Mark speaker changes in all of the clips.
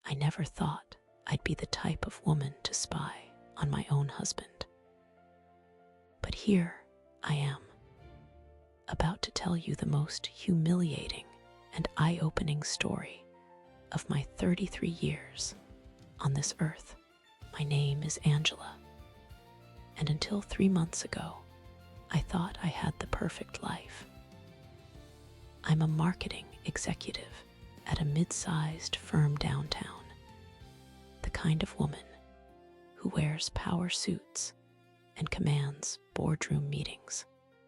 Speaker 1: I never thought I'd be the type of woman to spy on my own husband. But here I am, about to tell you the most humiliating and eye-opening story of my 33 years on this earth. My name is Angela, and until 3 months ago, I thought I had the perfect life. I'm a marketing executive at a mid-sized firm downtown, the kind of woman who wears power suits and commands boardroom meetings.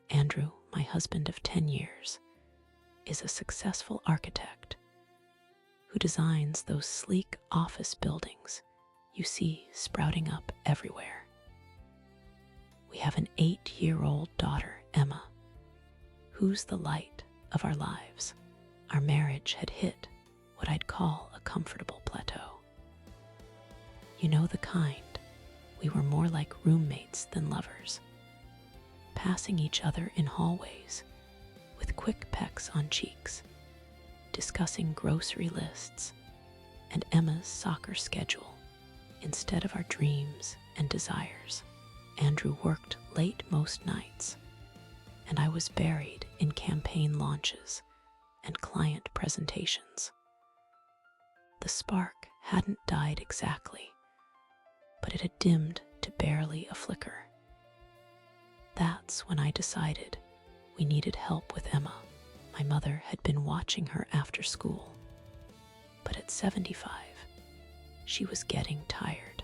Speaker 1: Andrew, my husband of 10 years, is a successful architect who designs those sleek office buildings you see sprouting up everywhere. We have an 8-year-old daughter, Emma, who's the light of our lives. Our marriage had hit what I'd call a comfortable plateau. You know the kind. We were more like roommates than lovers, passing each other in hallways with quick pecks on cheeks, discussing grocery lists and Emma's soccer schedule instead of our dreams and desires. Andrew worked late most nights, and I was buried in campaign launches and client presentations. The spark hadn't died exactly, but it had dimmed to barely a flicker. That's when I decided we needed help with Emma. My mother had been watching her after school, but at 75, she was getting tired.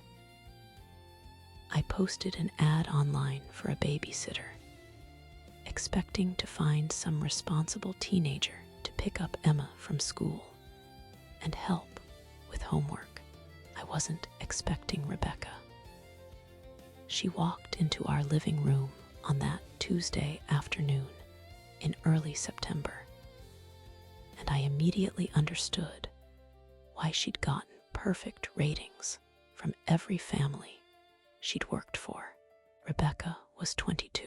Speaker 1: I posted an ad online for a babysitter, expecting to find some responsible teenager to pick up Emma from school and help with homework. I wasn't expecting Rebecca. She walked into our living room on that Tuesday afternoon in early September, and I immediately understood why she'd gotten perfect ratings from every family she'd worked for. Rebecca was 22,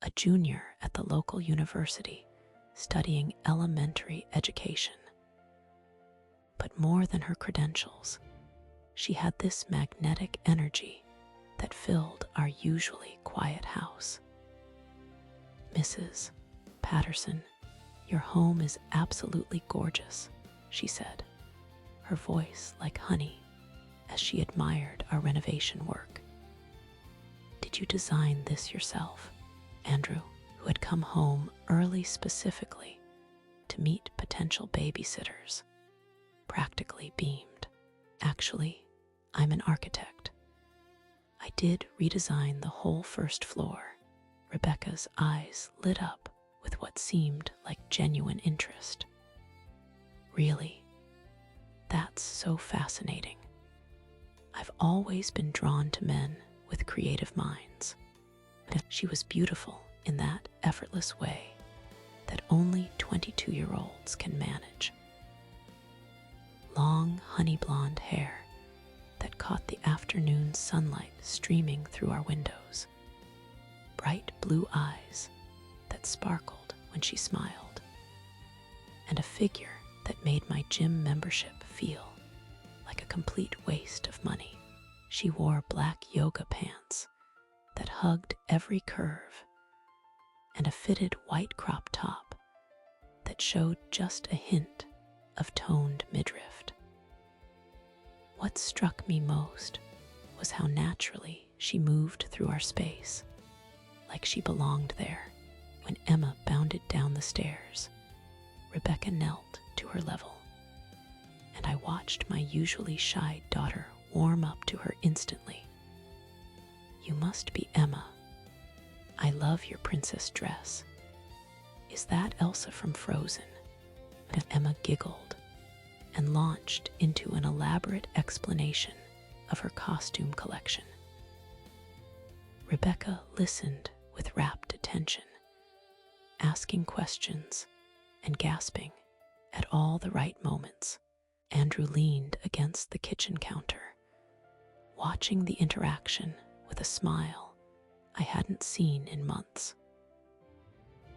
Speaker 1: a junior at the local university studying elementary education. But more than her credentials, she had this magnetic energy that filled our usually quiet house. "Mrs. Patterson, your home is absolutely gorgeous," she said, her voice like honey as she admired our renovation work. "Did you design this yourself?" Andrew, who had come home early specifically to meet potential babysitters, practically beamed. "Actually, I'm an architect. I did redesign the whole first floor." Rebecca's eyes lit up with what seemed like genuine interest. "Really? That's so fascinating. I've always been drawn to men with creative minds." She was beautiful in that effortless way that only 22-year-olds can manage. Long honey blonde hair that caught the afternoon sunlight streaming through our windows. Bright blue eyes that sparkled when she smiled. And a figure that made my gym membership feel like a complete waste of money. She wore black yoga pants that hugged every curve and a fitted white crop top that showed just a hint of toned midriff. What struck me most was how naturally she moved through our space, like she belonged there. When Emma bounded down the stairs, Rebecca knelt to her level, and I watched my usually shy daughter warm up to her instantly. "You must be Emma. I love your princess dress. Is that Elsa from Frozen?" Emma giggled and launched into an elaborate explanation of her costume collection. Rebecca listened with rapt attention, asking questions and gasping at all the right moments. Andrew leaned against the kitchen counter, watching the interaction with a smile I hadn't seen in months.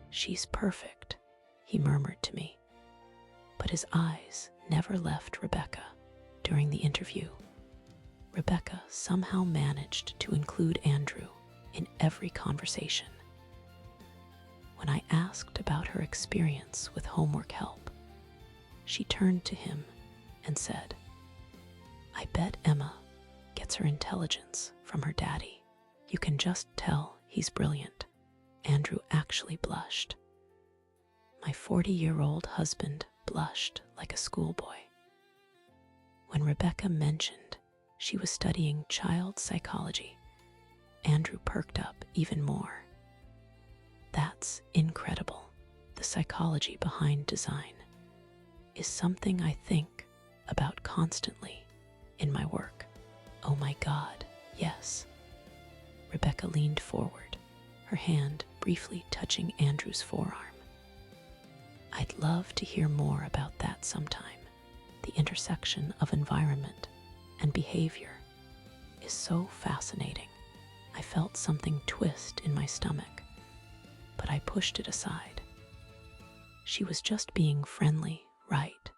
Speaker 1: "She's perfect," he murmured to me, but his eyes never left Rebecca. During the interview, Rebecca somehow managed to include Andrew in every conversation. When I asked about her experience with homework help, she turned to him and said, "I bet Emma gets her intelligence from her daddy. You can just tell he's brilliant." Andrew actually blushed. My 40-year-old husband blushed like a schoolboy. When Rebecca mentioned she was studying child psychology, Andrew perked up even more. That's incredible. The psychology behind design is something I think about constantly in my work. Oh my God, yes. Rebecca leaned forward, her hand briefly touching Andrew's forearm. I'd love to hear more about that sometime. The intersection of environment and behavior is so fascinating. I felt something twist in my stomach, but I pushed it aside. She was just being friendly, right?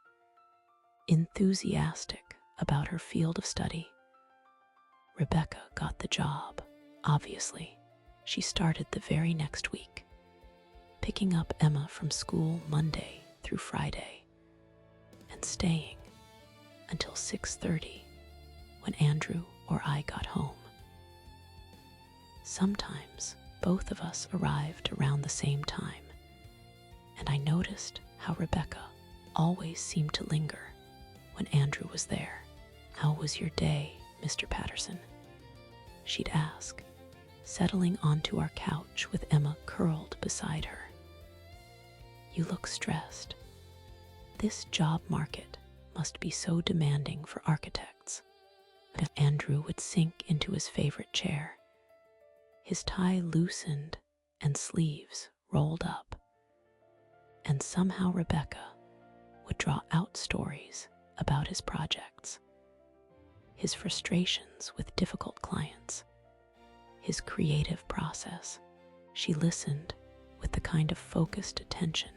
Speaker 1: Enthusiastic about her field of study. Rebecca got the job, obviously. She started the very next week, picking up Emma from school Monday through Friday and staying until 6:30 when Andrew or I got home. Sometimes both of us arrived around the same time, and I noticed how Rebecca always seemed to linger when Andrew was there. "How was your day, Mr. Patterson?" she'd ask, settling onto our couch with Emma curled beside her. "You look stressed. This job market must be so demanding for architects." Andrew would sink into his favorite chair, his tie loosened and sleeves rolled up, and somehow Rebecca would draw out stories about his projects, his frustrations with difficult clients, his creative process. She listened with the kind of focused attention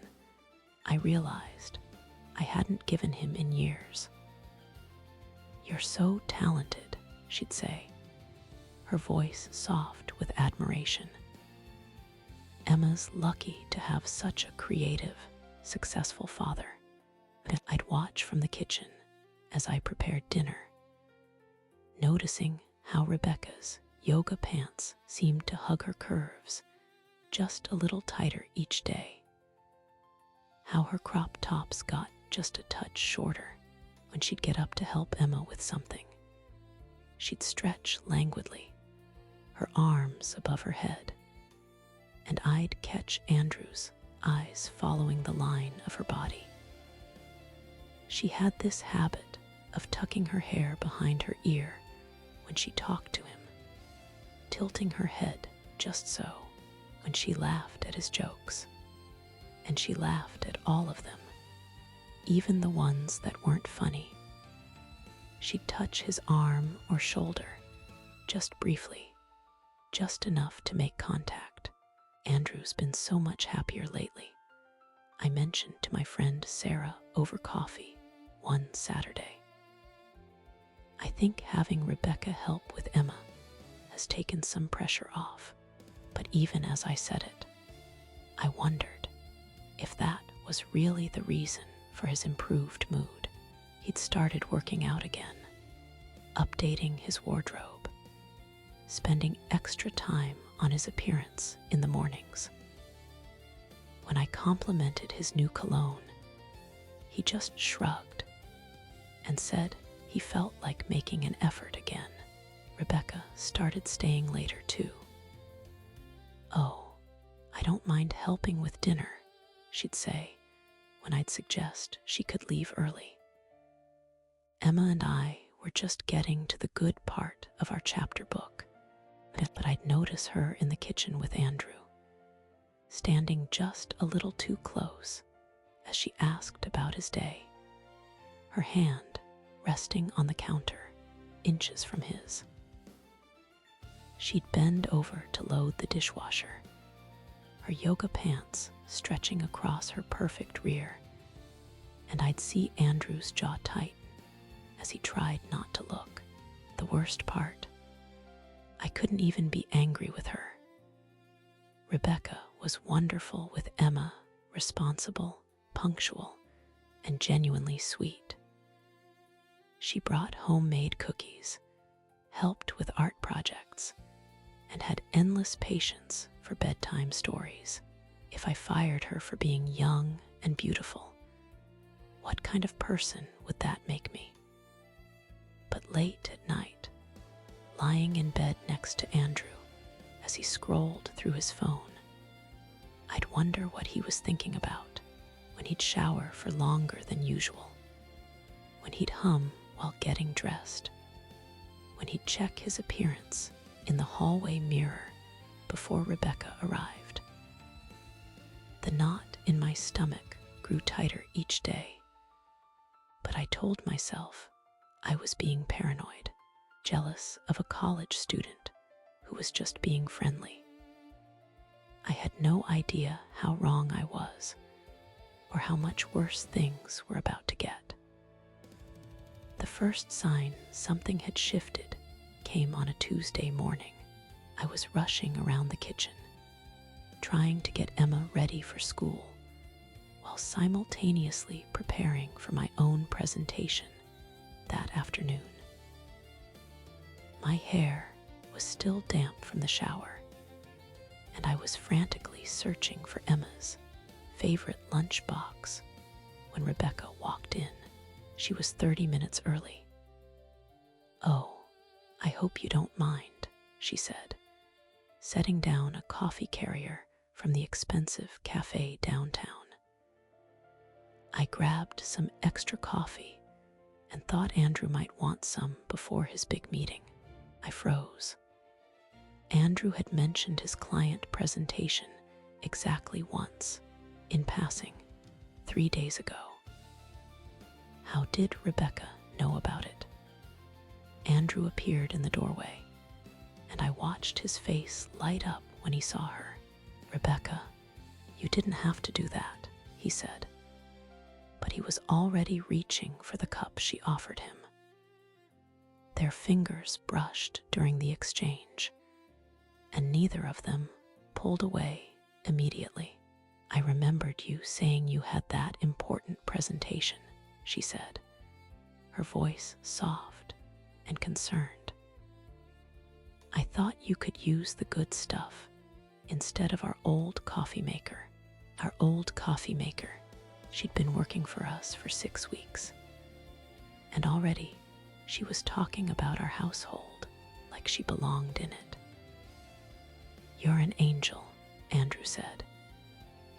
Speaker 1: I realized I hadn't given him in years. "You're so talented," she'd say, her voice soft with admiration. "Emma's lucky to have such a creative, successful father." I'd watch from the kitchen as I prepared dinner, noticing how Rebecca's yoga pants seemed to hug her curves just a little tighter each day, how her crop tops got just a touch shorter when she'd get up to help Emma with something. She'd stretch languidly, her arms above her head, and I'd catch Andrew's eyes following the line of her body. She had this habit of tucking her hair behind her ear when she talked to him, tilting her head just so when she laughed at his jokes. And she laughed at all of them, even the ones that weren't funny. She'd touch his arm or shoulder, just briefly, just enough to make contact. "Andrew's been so much happier lately," I mentioned to my friend Sarah over coffee one Saturday. "I think having Rebecca help with Emma has taken some pressure off." But even as I said it, I wondered if that was really the reason for his improved mood. He'd started working out again, updating his wardrobe, spending extra time on his appearance in the mornings. When I complimented his new cologne, he just shrugged and said he felt like making an effort again. Rebecca started staying later too. "Oh, I don't mind helping with dinner," she'd say when I'd suggest she could leave early. Emma and I were just getting to the good part of our chapter book, but I'd notice her in the kitchen with Andrew, standing just a little too close as she asked about his day, her hand resting on the counter inches from his. She'd bend over to load the dishwasher, her yoga pants stretching across her perfect rear, and I'd see Andrew's jaw tighten as he tried not to look. The worst part, I couldn't even be angry with her. Rebecca was wonderful with Emma, responsible, punctual, and genuinely sweet. She brought homemade cookies, helped with art projects, and had endless patience for bedtime stories. If I fired her for being young and beautiful, what kind of person would that make me? But late at night, lying in bed next to Andrew as he scrolled through his phone, I'd wonder what he was thinking about when he'd shower for longer than usual, when he'd hum while getting dressed, when he'd check his appearance in the hallway mirror before Rebecca arrived. The knot in my stomach grew tighter each day, but I told myself I was being paranoid, jealous of a college student who was just being friendly. I had no idea how wrong I was, or how much worse things were about to get. The first sign something had shifted came on a Tuesday morning. I was rushing around the kitchen, trying to get Emma ready for school, while simultaneously preparing for my own presentation that afternoon. My hair was still damp from the shower, and I was frantically searching for Emma's favorite lunchbox when Rebecca walked in. She was 30 minutes early. "Oh, I hope you don't mind," she said, setting down a coffee carrier from the expensive cafe downtown. I grabbed some extra coffee and thought Andrew might want some before his big meeting. I froze. Andrew had mentioned his client presentation exactly once, in passing, 3 days ago. How did Rebecca know about it? Andrew appeared in the doorway, and I watched his face light up when he saw her. "Rebecca, you didn't have to do that," he said. But he was already reaching for the cup she offered him. Their fingers brushed during the exchange, and neither of them pulled away immediately. "I remembered you saying you had that important presentation," she said, her voice soft and concerned. "I thought you could use the good stuff instead of our old coffee maker." Our old coffee maker. She'd been working for us for 6 weeks, and already she was talking about our household like she belonged in it. "You're an angel," Andrew said,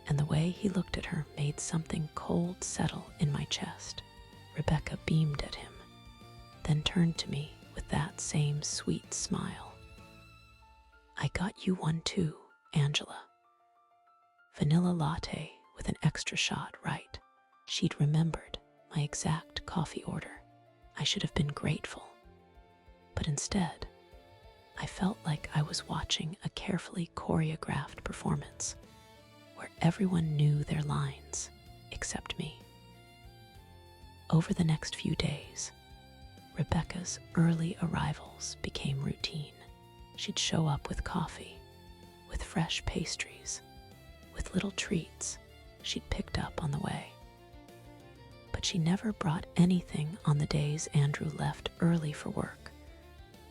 Speaker 1: and the way he looked at her made something cold settle in my chest. Rebecca beamed at him, then turned to me with that same sweet smile. "I got you one too, Angela. Vanilla latte with an extra shot, right?" She'd remembered my exact coffee order. I should have been grateful, but instead, I felt like I was watching a carefully choreographed performance where everyone knew their lines except me. Over the next few days, Rebecca's early arrivals became routine. She'd show up with coffee, with fresh pastries, with little treats she'd picked up on the way. But she never brought anything on the days Andrew left early for work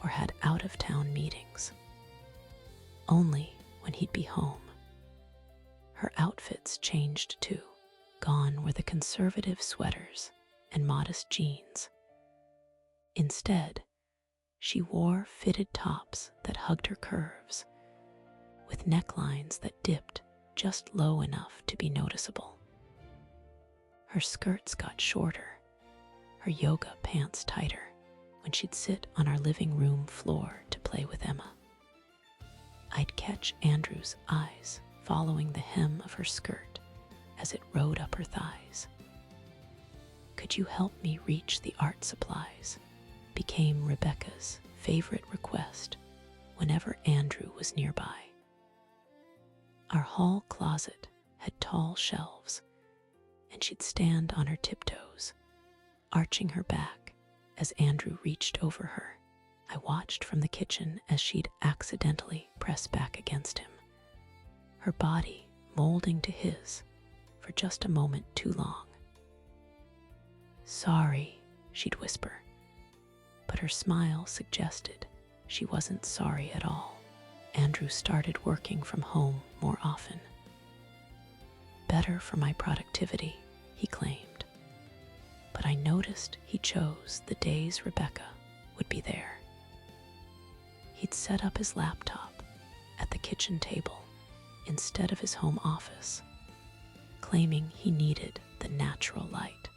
Speaker 1: or had out-of-town meetings. Only when he'd be home. Her outfits changed too. Gone were the conservative sweaters and modest jeans. Instead, she wore fitted tops that hugged her curves, with necklines that dipped just low enough to be noticeable. Her skirts got shorter, her yoga pants tighter, when she'd sit on our living room floor to play with Emma. I'd catch Andrew's eyes following the hem of her skirt as it rode up her thighs. "Could you help me reach the art supplies?" became Rebecca's favorite request whenever Andrew was nearby. Our hall closet had tall shelves, and she'd stand on her tiptoes, arching her back as Andrew reached over her. I watched from the kitchen as she'd accidentally press back against him, her body molding to his for just a moment too long. "Sorry," she'd whisper, but her smile suggested she wasn't sorry at all. Andrew started working from home more often. "Better for my productivity," he claimed. But I noticed he chose the days Rebecca would be there. He'd set up his laptop at the kitchen table instead of his home office, claiming he needed the natural light.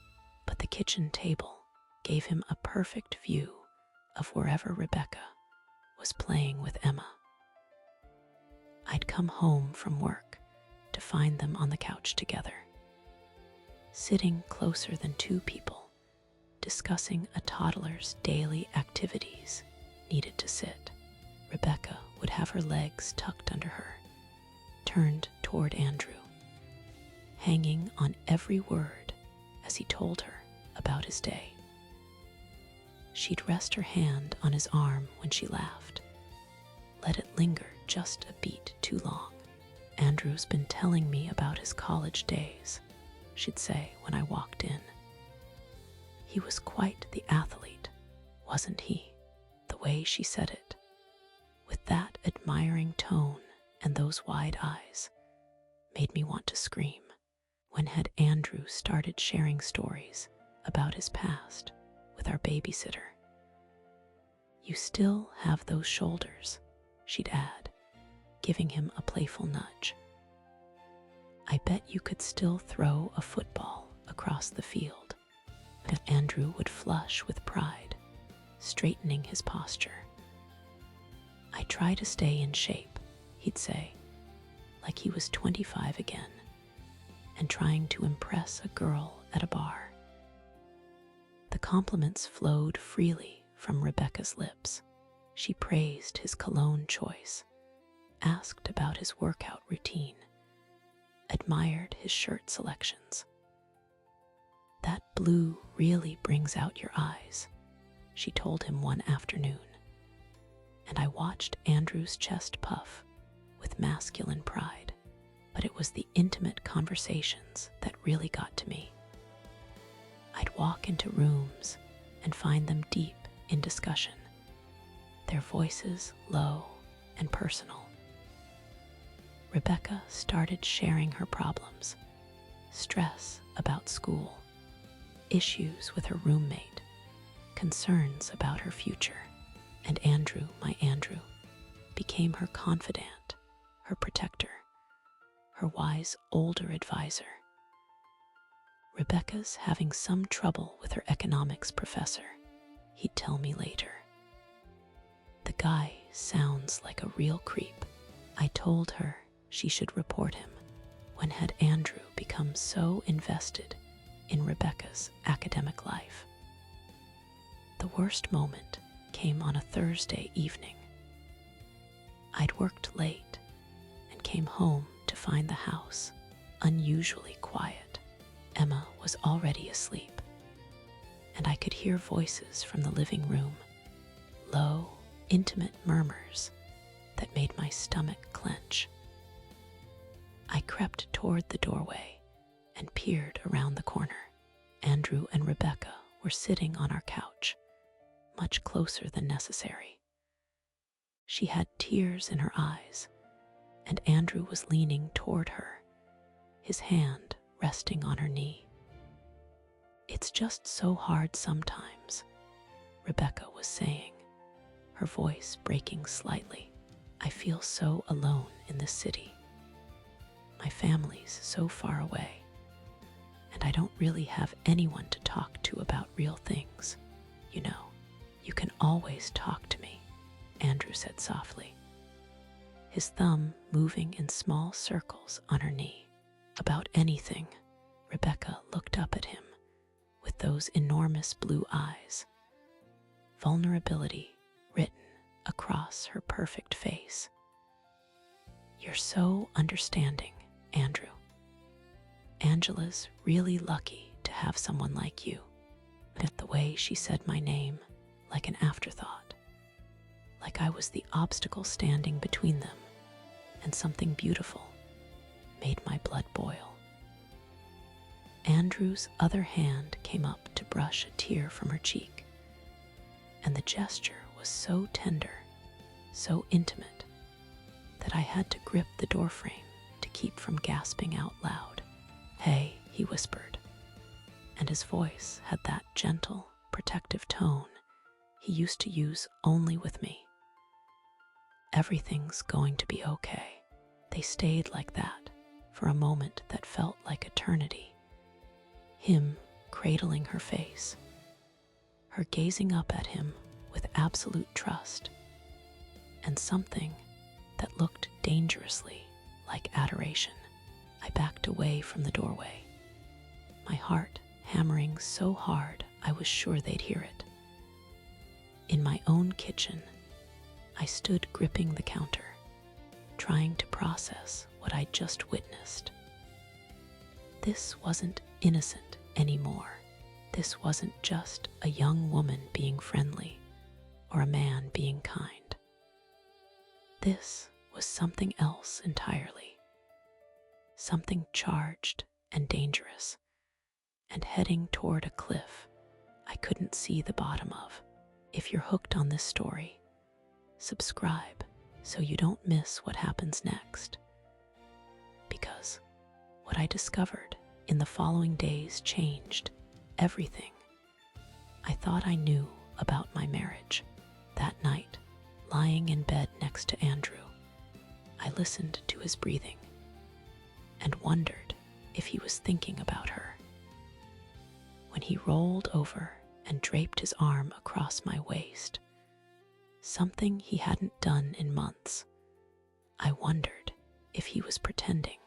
Speaker 1: But the kitchen table gave him a perfect view of wherever Rebecca was playing with Emma. I'd come home from work to find them on the couch together, sitting closer than two people, discussing a toddler's daily activities needed to sit. Rebecca would have her legs tucked under her, turned toward Andrew, hanging on every word as he told her about his day. She'd rest her hand on his arm when she laughed, let it linger just a beat too long. "Andrew's been telling me about his college days," she'd say when I walked in. "He was quite the athlete, wasn't he?" The way she said it, with that admiring tone and those wide eyes, made me want to scream. When had Andrew started sharing stories about his past with our babysitter? "You still have those shoulders," she'd add, giving him a playful nudge. "I bet you could still throw a football across the field." And Andrew would flush with pride, straightening his posture. "I try to stay in shape," he'd say, like he was 25 again, and trying to impress a girl at a bar. The compliments flowed freely from Rebecca's lips. She praised his cologne choice, asked about his workout routine, admired his shirt selections. "That blue really brings out your eyes," she told him one afternoon, and I watched Andrew's chest puff with masculine pride. But it was the intimate conversations that really got to me. I'd walk into rooms and find them deep in discussion, their voices low and personal. Rebecca started sharing her problems, stress about school, issues with her roommate, concerns about her future. And Andrew, my Andrew, became her confidant, her protector, her wise older advisor. "Rebecca's having some trouble with her economics professor," he'd tell me later. "The guy sounds like a real creep." I told her she should report him. When had Andrew become so invested in Rebecca's academic life? The worst moment came on a Thursday evening. I'd worked late and came home to find the house unusually quiet. Emma was already asleep, and I could hear voices from the living room, low, intimate murmurs that made my stomach clench. I crept toward the doorway and peered around the corner. Andrew and Rebecca were sitting on our couch, much closer than necessary. She had tears in her eyes, and Andrew was leaning toward her, his hand resting on her knee. "It's just so hard sometimes," Rebecca was saying, her voice breaking slightly. "I feel so alone in this city. My family's so far away, and I don't really have anyone to talk to about real things. You know, you can always talk to me," Andrew said softly, his thumb moving in small circles on her knee. "About anything." Rebecca looked up at him with those enormous blue eyes, vulnerability written across her perfect face. "You're so understanding, Andrew. Angela's really lucky to have someone like you." At the way she said my name, like an afterthought, like I was the obstacle standing between them, and something beautiful made my blood boil. Andrew's other hand came up to brush a tear from her cheek, and the gesture was so tender, so intimate, that I had to grip the doorframe to keep from gasping out loud. "Hey," he whispered, and his voice had that gentle, protective tone he used to use only with me. "Everything's going to be okay." They stayed like that for a moment that felt like eternity. Him cradling her face, her gazing up at him with absolute trust, and something that looked dangerously like adoration. I backed away from the doorway, my heart hammering so hard I was sure they'd hear it. In my own kitchen, I stood gripping the counter, trying to process what I'd just witnessed. This wasn't innocent anymore. This wasn't just a young woman being friendly or a man being kind. This was something else entirely. Something charged and dangerous, and heading toward a cliff I couldn't see the bottom of. If you're hooked on this story, subscribe so you don't miss what happens next. Because what I discovered in the following days changed everything I thought I knew about my marriage. That night, lying in bed next to Andrew, I listened to his breathing and wondered if he was thinking about her. When he rolled over and draped his arm across my waist, something he hadn't done in months, I wondered if he was pretending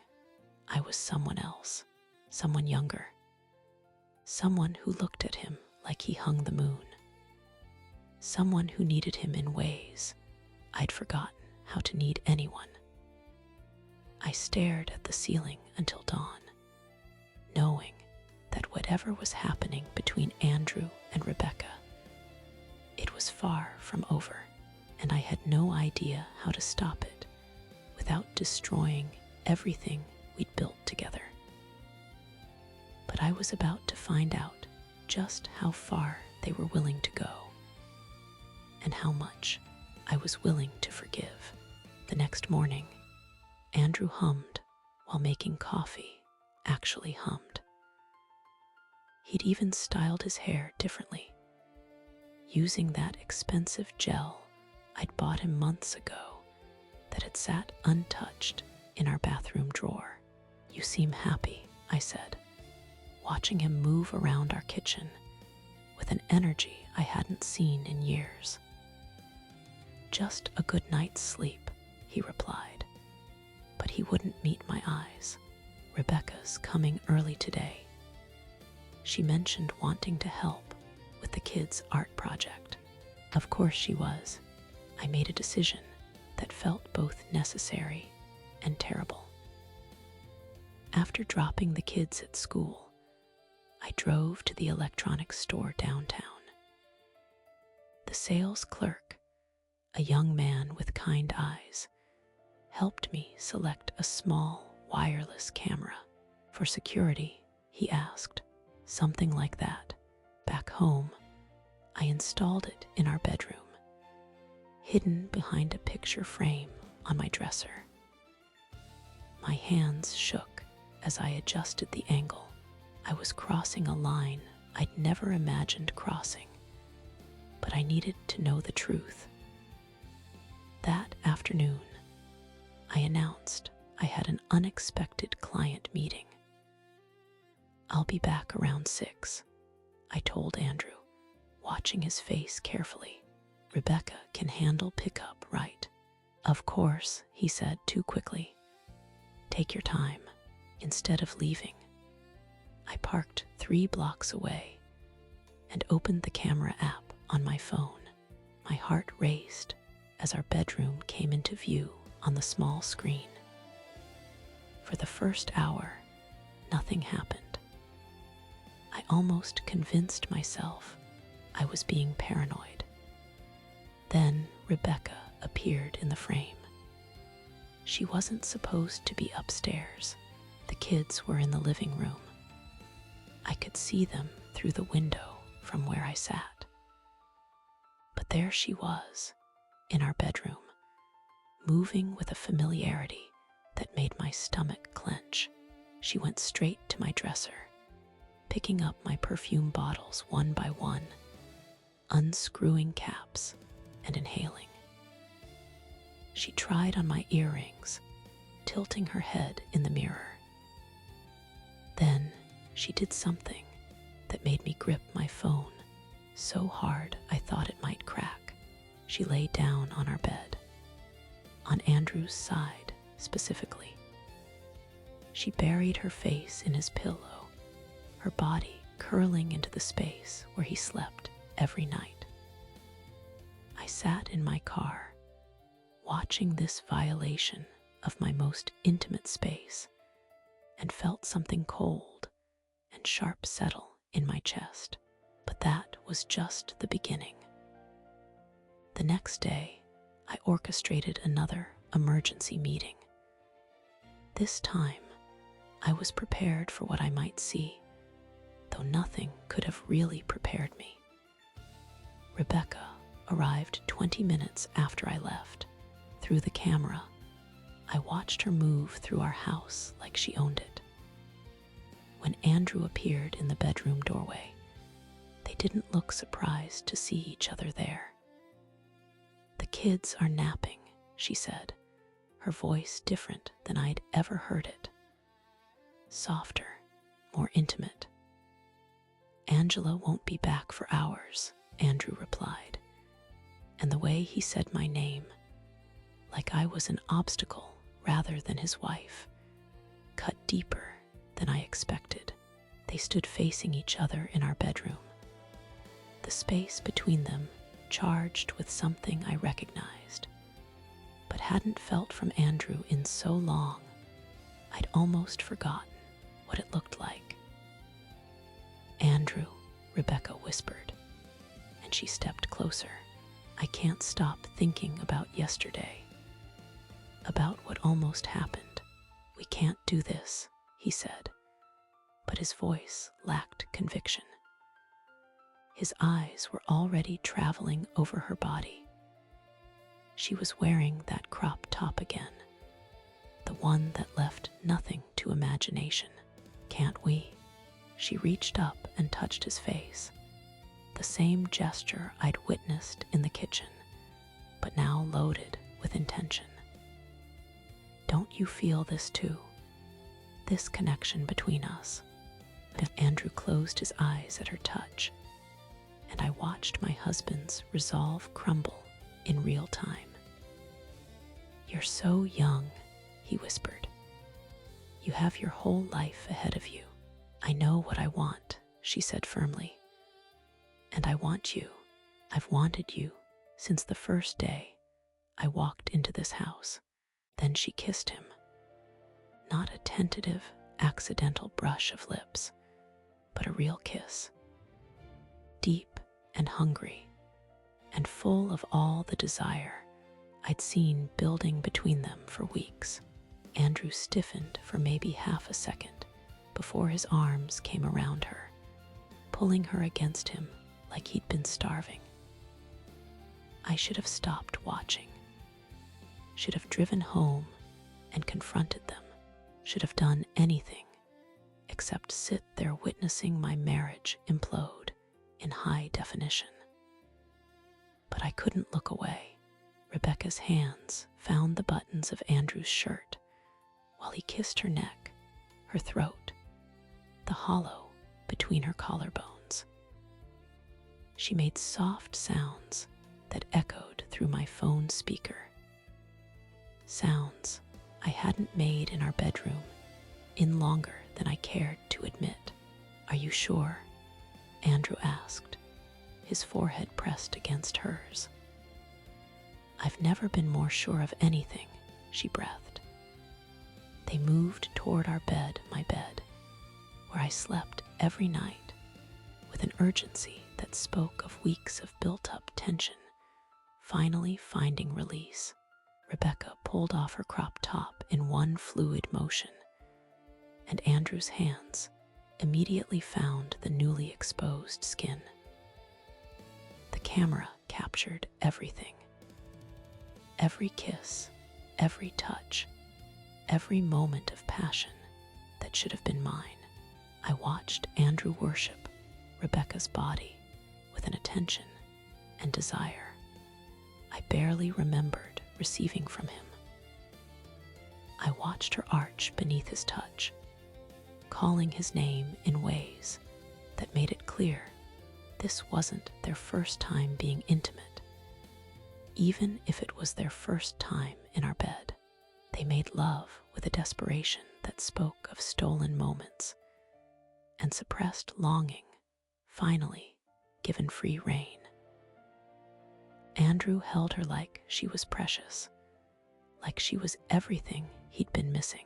Speaker 1: I was someone else, someone younger, someone who looked at him like he hung the moon, someone who needed him in ways I'd forgotten how to need anyone. I stared at the ceiling until dawn, knowing that whatever was happening between Andrew and Rebecca, it was far from over, and I had no idea how to stop it without destroying everything we'd built together. But I was about to find out just how far they were willing to go, and how much I was willing to forgive. The next morning, Andrew hummed while making coffee, actually hummed. He'd even styled his hair differently, using that expensive gel I'd bought him months ago that had sat untouched in our bathroom drawer. "You seem happy," I said, watching him move around our kitchen with an energy I hadn't seen in years. "Just a good night's sleep," he replied, but he wouldn't meet my eyes. "Rebecca's coming early today. She mentioned wanting to help with the kids' art project." Of course she was. I made a decision that felt both necessary and terrible. After dropping the kids at school, I drove to the electronics store downtown. The sales clerk, a young man with kind eyes, helped me select a small wireless camera. "For security," he asked. "Something like that." Back home, I installed it in our bedroom, hidden behind a picture frame on my dresser. My hands shook as I adjusted the angle. I was crossing a line I'd never imagined crossing, but I needed to know the truth. That afternoon, I announced I had an unexpected client meeting. "I'll be back around 6, I told Andrew, watching his face carefully. "Rebecca can handle pickup, right?" "Of course," he said too quickly. "Take your time." Instead of leaving, I parked 3 blocks away and opened the camera app on my phone. My heart raced as our bedroom came into view on the small screen. For the first hour, nothing happened. I almost convinced myself I was being paranoid. Then Rebecca appeared in the frame. She wasn't supposed to be upstairs. The kids were in the living room. I could see them through the window from where I sat. But there she was, in our bedroom, moving with a familiarity that made my stomach clench. She went straight to my dresser, picking up my perfume bottles one by one, unscrewing caps and inhaling. She tried on my earrings, tilting her head in the mirror. Then she did something that made me grip my phone so hard I thought it might crack. She lay down on our bed, on Andrew's side specifically. She buried her face in his pillow, her body curling into the space where he slept every night. I sat in my car, watching this violation of my most intimate space, and felt something cold and sharp settle in my chest. But that was just the beginning. The next day, I orchestrated another emergency meeting. This time, I was prepared for what I might see, though nothing could have really prepared me. Rebecca arrived 20 minutes after I left. Through the camera, I watched her move through our house like she owned it. When Andrew appeared in the bedroom doorway, they didn't look surprised to see each other there. "The kids are napping," she said, her voice different than I'd ever heard it. Softer, more intimate. "Angela won't be back for hours," Andrew replied, and the way he said my name, like I was an obstacle rather than his wife, cut deeper than I expected. They stood facing each other in our bedroom, the space between them charged with something I recognized, but hadn't felt from Andrew in so long, I'd almost forgotten what it looked like. "Andrew," Rebecca whispered, and she stepped closer. "I can't stop thinking about yesterday, about what almost happened. We can't do this," he said, but his voice lacked conviction. His eyes were already traveling over her body. She was wearing that crop top again, the one that left nothing to imagination. "Can't we?" She reached up and touched his face, the same gesture I'd witnessed in the kitchen, but now loaded with intention. "Don't you feel this too? This connection between us?" Andrew closed his eyes at her touch, and I watched my husband's resolve crumble in real time. "You're so young," he whispered. "You have your whole life ahead of you." "I know what I want," she said firmly. "And I want you. I've wanted you since the first day I walked into this house." Then she kissed him. Not a tentative, accidental brush of lips, but a real kiss. Deep and hungry, and full of all the desire I'd seen building between them for weeks. Andrew stiffened for maybe half a second before his arms came around her, pulling her against him like he'd been starving. I should have stopped watching, should have driven home and confronted them, should have done anything except sit there witnessing my marriage implode in high definition. But I couldn't look away. Rebecca's hands found the buttons of Andrew's shirt while he kissed her neck, her throat, the hollow between her collarbones. She made soft sounds that echoed through my phone speaker. Sounds I hadn't made in our bedroom in longer than I cared to admit. "Are you sure?" Andrew asked, his forehead pressed against hers. "I've never been more sure of anything," she breathed. They moved toward our bed, my bed, where I slept every night with an urgency that spoke of weeks of built-up tension, finally finding release. Rebecca pulled off her crop top in one fluid motion, and Andrew's hands immediately found the newly exposed skin. The camera captured everything. Every kiss, every touch, every moment of passion that should have been mine. I watched Andrew worship Rebecca's body with an attention and desire I barely remembered receiving from him. I watched her arch beneath his touch, calling his name in ways that made it clear this wasn't their first time being intimate. Even if it was their first time in our bed, they made love with a desperation that spoke of stolen moments and suppressed longing, finally given free rein. Andrew held her like she was precious, like she was everything he'd been missing.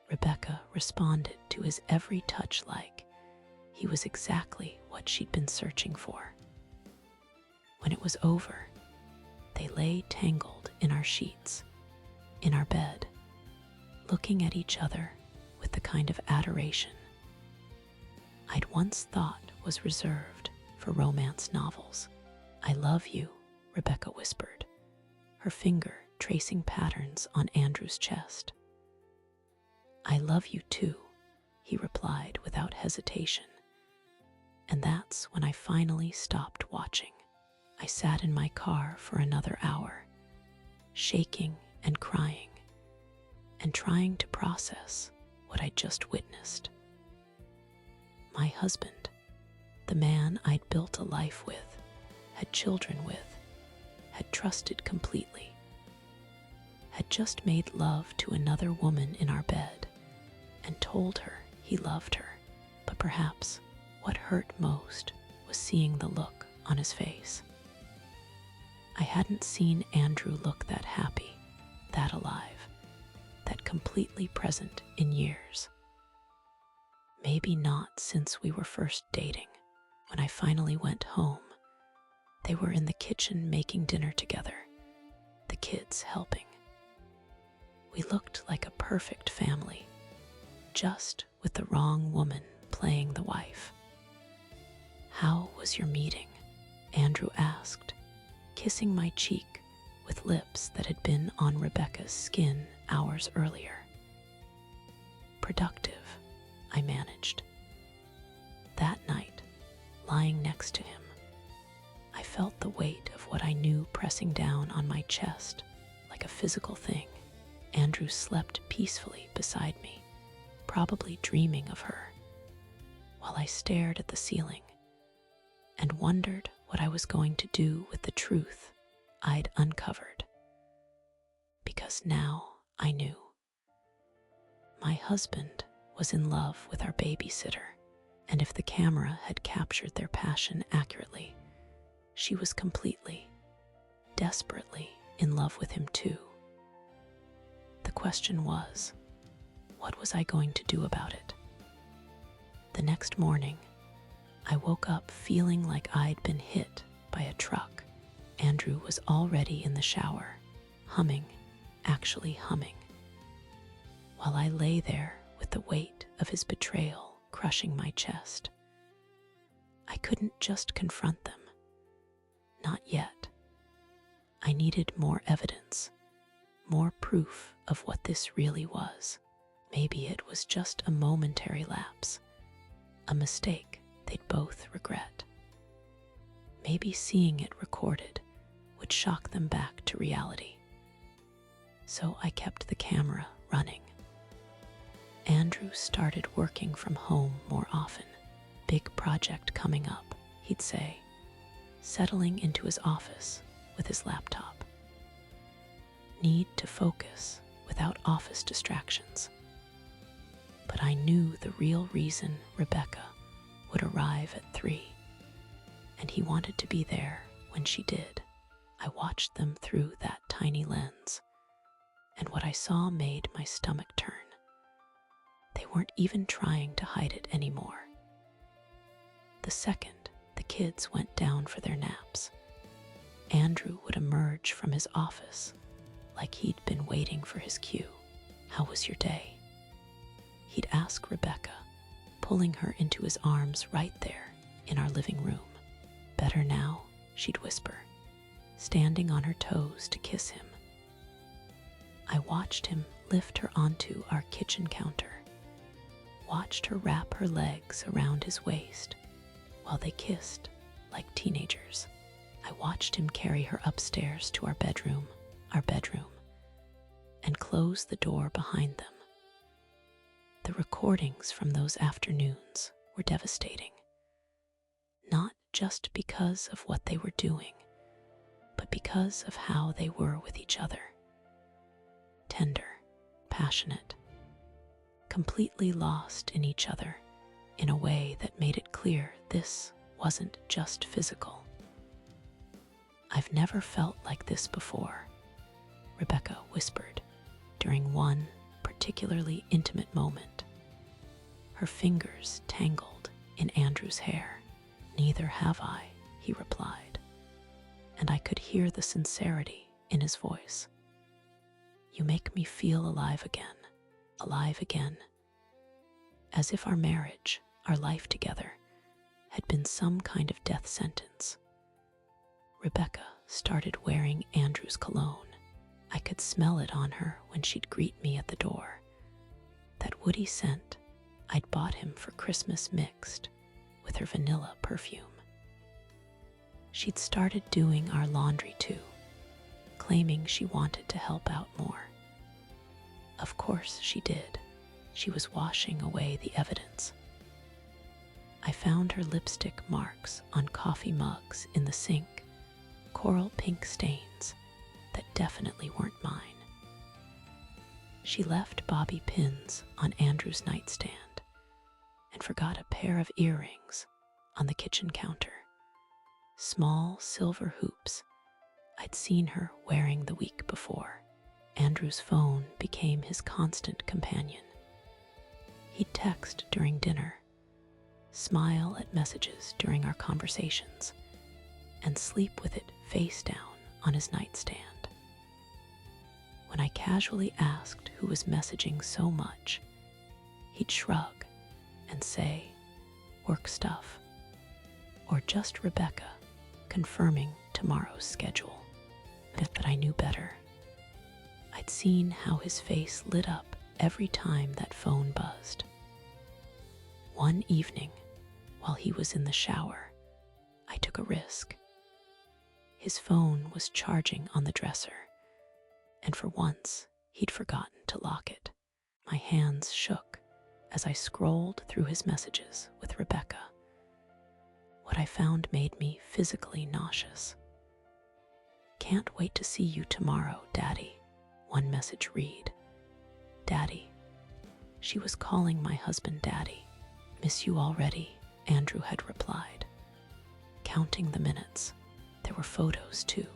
Speaker 1: Rebecca responded to his every touch like he was exactly what she'd been searching for. When it was over, they lay tangled in our sheets, in our bed, looking at each other with the kind of adoration I'd once thought was reserved for romance novels. "I love you," Rebecca whispered, her finger tracing patterns on Andrew's chest. "I love you too," he replied without hesitation. And that's when I finally stopped watching. I sat in my car for another hour, shaking and crying, and trying to process what I'd just witnessed. My husband, the man I'd built a life with, had children with, had trusted completely, had just made love to another woman in our bed and told her he loved her. But perhaps what hurt most was seeing the look on his face. I hadn't seen Andrew look that happy, that alive, that completely present in years. Maybe not since we were first dating. When I finally went home, they were in the kitchen making dinner together, the kids helping. We looked like a perfect family, just with the wrong woman playing the wife. "How was your meeting?" Andrew asked, kissing my cheek with lips that had been on Rebecca's skin hours earlier. "Productive," I managed. That night, lying next to him, I felt the weight of what I knew pressing down on my chest like a physical thing. Andrew slept peacefully beside me, probably dreaming of her, while I stared at the ceiling and wondered what I was going to do with the truth I'd uncovered. Because now I knew. My husband was in love with our babysitter, and if the camera had captured their passion accurately, she was completely, desperately in love with him too. The question was, what was I going to do about it? The next morning, I woke up feeling like I'd been hit by a truck. Andrew was already in the shower, humming, actually humming, while I lay there with the weight of his betrayal crushing my chest. I couldn't just confront them. Not yet. I needed more evidence, more proof of what this really was. Maybe it was just a momentary lapse, a mistake they'd both regret. Maybe seeing it recorded would shock them back to reality. So I kept the camera running. Andrew started working from home more often. "Big project coming up," he'd say, settling into his office with his laptop. Need to focus without office distractions. But I knew the real reason Rebecca would arrive at 3, and he wanted to be there when she did. I watched them through that tiny lens, and what I saw made my stomach turn. They weren't even trying to hide it anymore. The second the kids went down for their naps, Andrew would emerge from his office like he'd been waiting for his cue. "How was your day?" he'd ask Rebecca, pulling her into his arms right there in our living room. "Better now," she'd whisper, standing on her toes to kiss him. I watched him lift her onto our kitchen counter, watched her wrap her legs around his waist while they kissed like teenagers. I watched him carry her upstairs to our bedroom, and close the door behind them. The recordings from those afternoons were devastating, not just because of what they were doing, but because of how they were with each other. Tender, passionate, completely lost in each other in a way that made it clear this wasn't just physical. "I've never felt like this before," Rebecca whispered during one particularly intimate moment. Her fingers tangled in Andrew's hair. "Neither have I," he replied, and I could hear the sincerity in his voice. "You make me feel alive again, as if our marriage, our life together, had been some kind of death sentence." Rebecca started wearing Andrew's cologne. I could smell it on her when she'd greet me at the door. That woody scent I'd bought him for Christmas mixed with her vanilla perfume. She'd started doing our laundry too, claiming she wanted to help out more. Of course she did. She was washing away the evidence. I found her lipstick marks on coffee mugs in the sink, coral pink stains that definitely weren't mine. She left bobby pins on Andrew's nightstand and forgot a pair of earrings on the kitchen counter. Small silver hoops I'd seen her wearing the week before. Andrew's phone became his constant companion. He'd text during dinner, smile at messages during our conversations, and sleep with it face down on his nightstand. When I casually asked who was messaging so much, he'd shrug and say, "Work stuff," or just Rebecca confirming tomorrow's schedule. But I knew better. I'd seen how his face lit up every time that phone buzzed. One evening, while he was in the shower, I took a risk. His phone was charging on the dresser, and for once, he'd forgotten to lock it. My hands shook as I scrolled through his messages with Rebecca. What I found made me physically nauseous. "Can't wait to see you tomorrow, Daddy," one message read. Daddy. She was calling my husband Daddy. "Miss you already," Andrew had replied. Counting the minutes, there were photos too.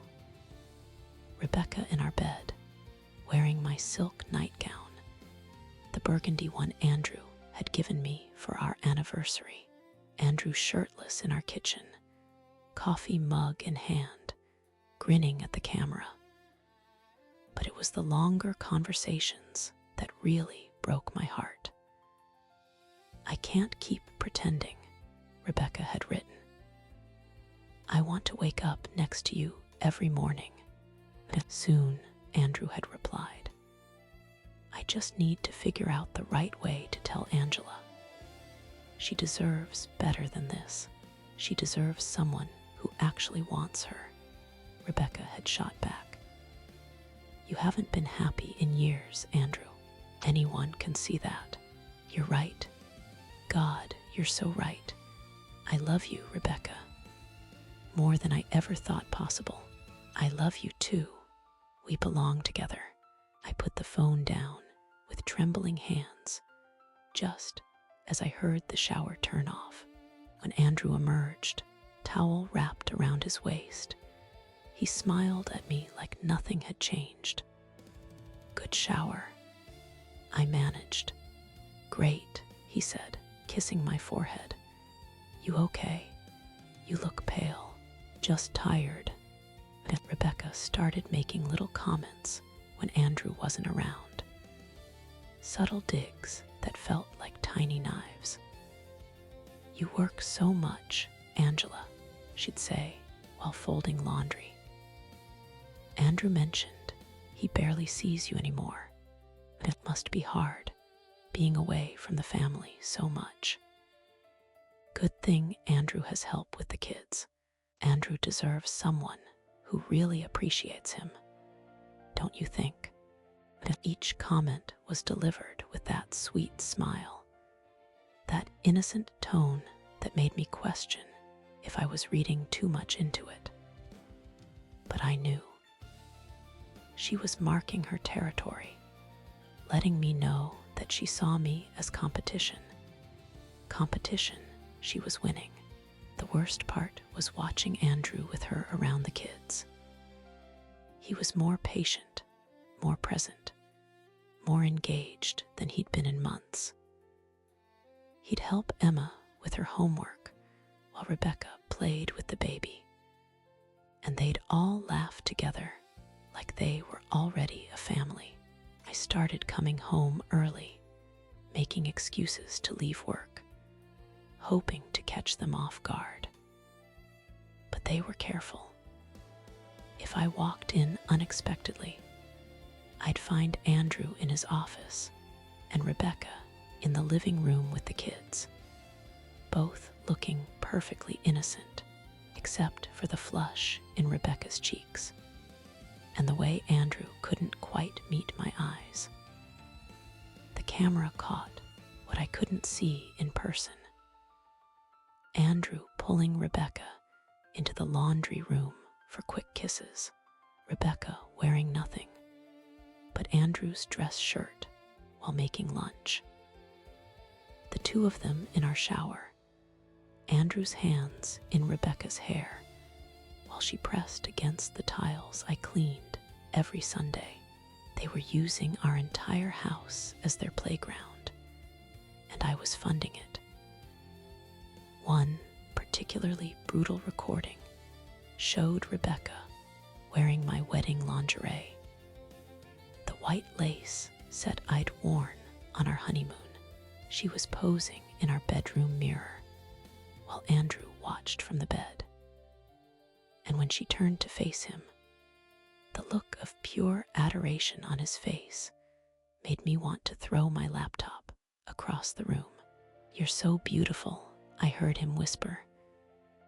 Speaker 1: Rebecca in our bed, wearing my silk nightgown, the burgundy one Andrew had given me for our anniversary. Andrew shirtless in our kitchen, coffee mug in hand, grinning at the camera. But it was the longer conversations that really broke my heart. "I can't keep pretending," Rebecca had written. "I want to wake up next to you every morning." "Soon," Andrew had replied. "I just need to figure out the right way to tell Angela. She deserves better than this. She deserves someone who actually wants her," Rebecca had shot back. "You haven't been happy in years, Andrew. Anyone can see that. You're right. God, you're so right. I love you, Rebecca. More than I ever thought possible. I love you too. We belong together." I put the phone down with trembling hands, just as I heard the shower turn off. When Andrew emerged, towel wrapped around his waist, he smiled at me like nothing had changed. "Good shower," I managed. "Great," he said, kissing my forehead. "You okay? You look pale, just tired." And Rebecca started making little comments when Andrew wasn't around. Subtle digs that felt like tiny knives. "You work so much, Angela," she'd say while folding laundry. Andrew mentioned he barely sees you anymore, and it must be hard being away from the family so much. Good thing Andrew has help with the kids. Andrew deserves someone who really appreciates him. Don't you think? And each comment was delivered with that sweet smile, that innocent tone that made me question if I was reading too much into it. But I knew. She was marking her territory, letting me know that she saw me as competition. Competition she was winning. The worst part was watching Andrew with her around the kids. He was more patient, more present, more engaged than he'd been in months. He'd help Emma with her homework while Rebecca played with the baby. And they'd all laugh together like they were already a family. I started coming home early, making excuses to leave work, hoping to catch them off guard. But they were careful. If I walked in unexpectedly, I'd find Andrew in his office and Rebecca in the living room with the kids, both looking perfectly innocent, except for the flush in Rebecca's cheeks and the way Andrew couldn't quite meet my eyes. The camera caught what I couldn't see in person. Andrew pulling Rebecca into the laundry room for quick kisses, Rebecca wearing nothing but Andrew's dress shirt while making lunch. The two of them in our shower, Andrew's hands in Rebecca's hair while she pressed against the tiles I cleaned every Sunday. They were using our entire house as their playground, and I was funding it. One particularly brutal recording showed Rebecca wearing my wedding lingerie, the white lace set I'd worn on our honeymoon. She was posing in our bedroom mirror while Andrew watched from the bed. And when she turned to face him, the look of pure adoration on his face made me want to throw my laptop across the room. "You're so beautiful," I heard him whisper.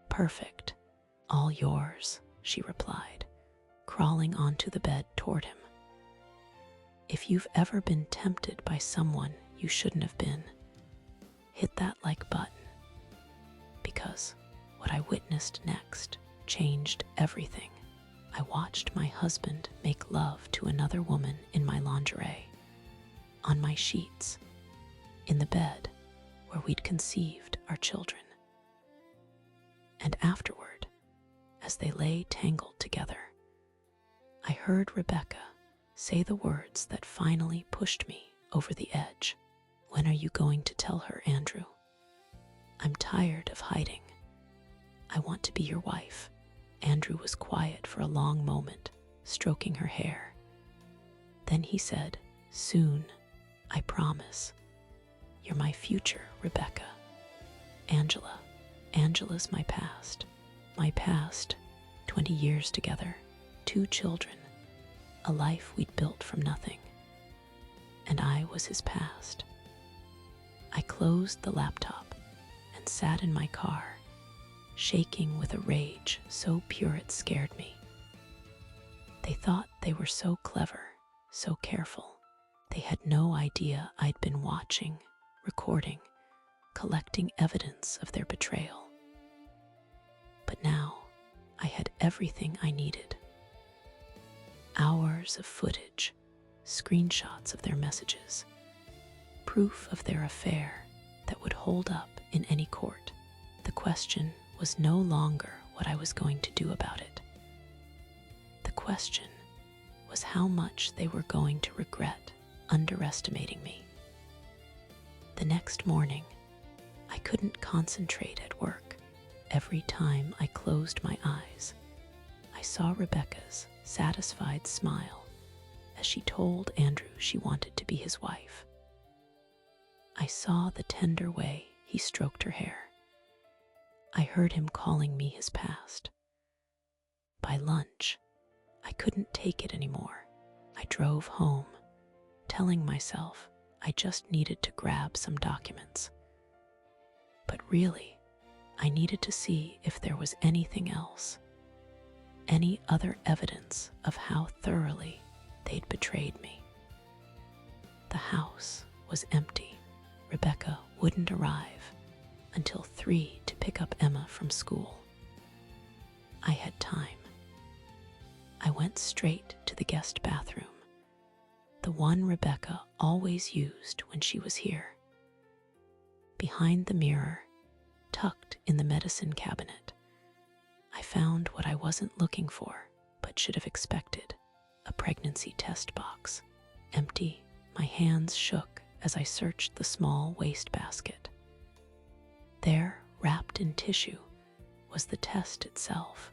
Speaker 1: "Perfect. All yours," she replied, crawling onto the bed toward him. If you've ever been tempted by someone you shouldn't have been, hit that like button, because what I witnessed next changed everything. I watched my husband make love to another woman in my lingerie, on my sheets, in the bed where we'd conceived our children. And afterward, as they lay tangled together, I heard Rebecca say the words that finally pushed me over the edge. "When are you going to tell her, Andrew? I'm tired of hiding. I want to be your wife." Andrew was quiet for a long moment, stroking her hair. Then he said, "Soon, I promise. You're my future, Rebecca. Angela. Angela's my past. My past, 20 years together, 2 children, a life we'd built from nothing. And I was his past." I closed the laptop and sat in my car, shaking with a rage so pure it scared me. They thought they were so clever, so careful. They had no idea I'd been watching, recording, collecting evidence of their betrayal. But now I had everything I needed. Hours of footage, screenshots of their messages, proof of their affair that would hold up in any court. The question was no longer what I was going to do about it. The question was how much they were going to regret underestimating me. The next morning, I couldn't concentrate at work. Every time I closed my eyes, I saw Rebecca's satisfied smile as she told Andrew she wanted to be his wife. I saw the tender way he stroked her hair. I heard him calling me his past. By lunch, I couldn't take it anymore. I drove home, telling myself I just needed to grab some documents. But really, I needed to see if there was anything else, any other evidence of how thoroughly they'd betrayed me. The house was empty. Rebecca wouldn't arrive until 3 to pick up Emma from school. I had time. I went straight to the guest bathroom, the one Rebecca always used when she was here. Behind the mirror, tucked in the medicine cabinet, I found what I wasn't looking for but should have expected: a pregnancy test box. Empty, my hands shook as I searched the small wastebasket. There, wrapped in tissue, was the test itself.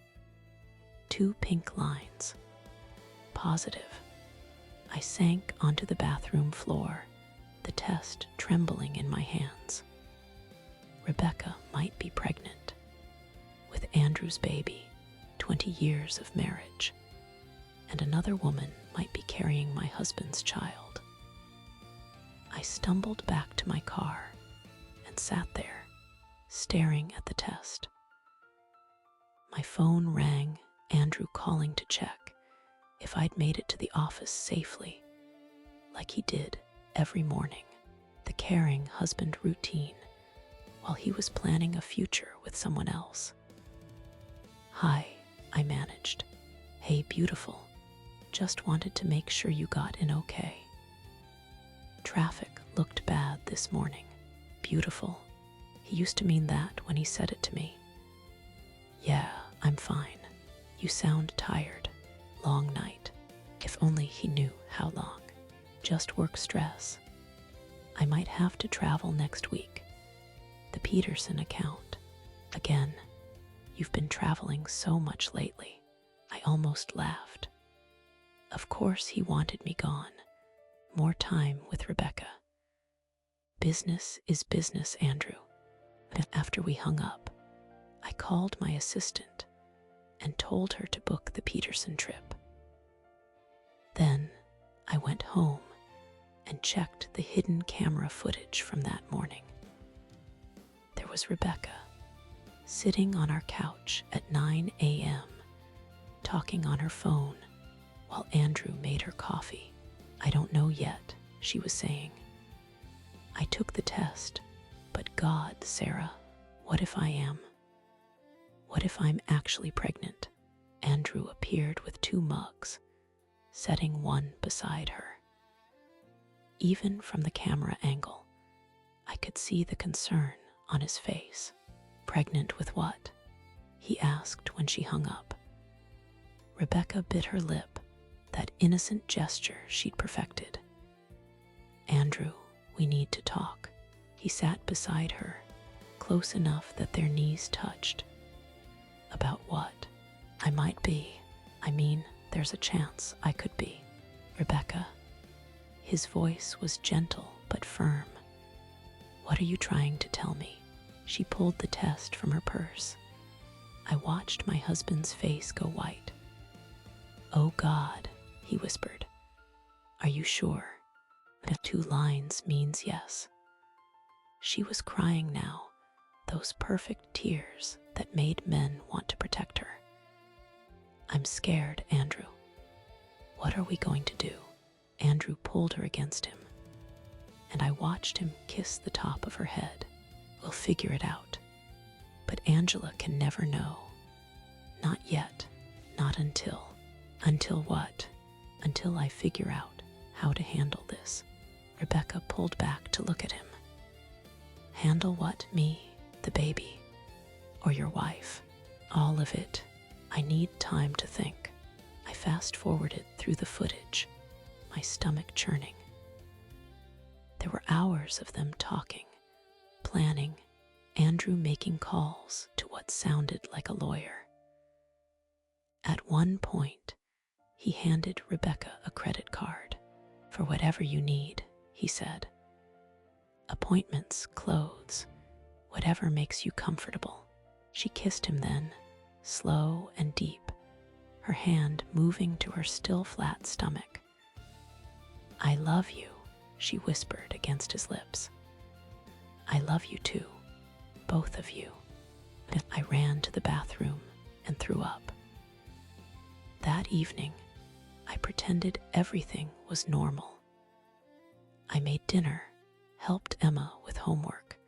Speaker 1: 2 pink lines. Positive. I sank onto the bathroom floor, the test trembling in my hands. Rebecca might be pregnant with Andrew's baby, 20 years of marriage, and another woman might be carrying my husband's child. I stumbled back to my car and sat there, staring at the test. My phone rang, Andrew calling to check if I'd made it to the office safely, like he did every morning, the caring husband routine, while he was planning a future with someone else. "Hi," I managed. "Hey, beautiful. Just wanted to make sure you got in okay." Traffic looked bad this morning. Beautiful. He used to mean that when he said it to me. "Yeah, I'm fine. You sound tired. Long night." If only he knew how long. Just work stress. I might have to travel next week. The Peterson account. Again. You've been traveling so much lately. I almost laughed. Of course he wanted me gone. More time with Rebecca. Business is business, Andrew. After we hung up, I called my assistant and told her to book the Peterson trip. Then I went home and checked the hidden camera footage from that morning. There was Rebecca, sitting on our couch at 9 a.m., talking on her phone while Andrew made her coffee. "I don't know yet," she was saying. "I took the test, but God, Sarah, what if I am? What if I'm actually pregnant?" Andrew appeared with 2 mugs, setting one beside her. Even from the camera angle, I could see the concern on his face. "Pregnant with what?" he asked when she hung up. Rebecca bit her lip, that innocent gesture she'd perfected. "Andrew, we need to talk." He sat beside her, close enough that their knees touched. "About what?" "I might be. I mean, there's a chance I could be." "Rebecca." His voice was gentle but firm. "What are you trying to tell me?" She pulled the test from her purse. I watched my husband's face go white. "Oh God," he whispered. "Are you sure?" "If 2 lines means yes." She was crying now, those perfect tears that made men want to protect her. "I'm scared, Andrew." "What are we going to do?" Andrew pulled her against him, and I watched him kiss the top of her head. "We'll figure it out. But Angela can never know. Not yet. Not until." "Until what?" "Until I figure out how to handle this." Rebecca pulled back to look at him. "Handle what? Me? The baby? Or your wife?" "All of it. I need time to think." I fast-forwarded through the footage, my stomach churning. There were hours of them talking, planning, Andrew making calls to what sounded like a lawyer. At one point, he handed Rebecca a credit card. "For whatever you need," he said. "Appointments, clothes, whatever makes you comfortable." She kissed him then, slow and deep, her hand moving to her still flat stomach. "I love you," she whispered against his lips. "I love you too, both of you." I ran to the bathroom and threw up. That evening, I pretended everything was normal. I made dinner, helped Emma with homework,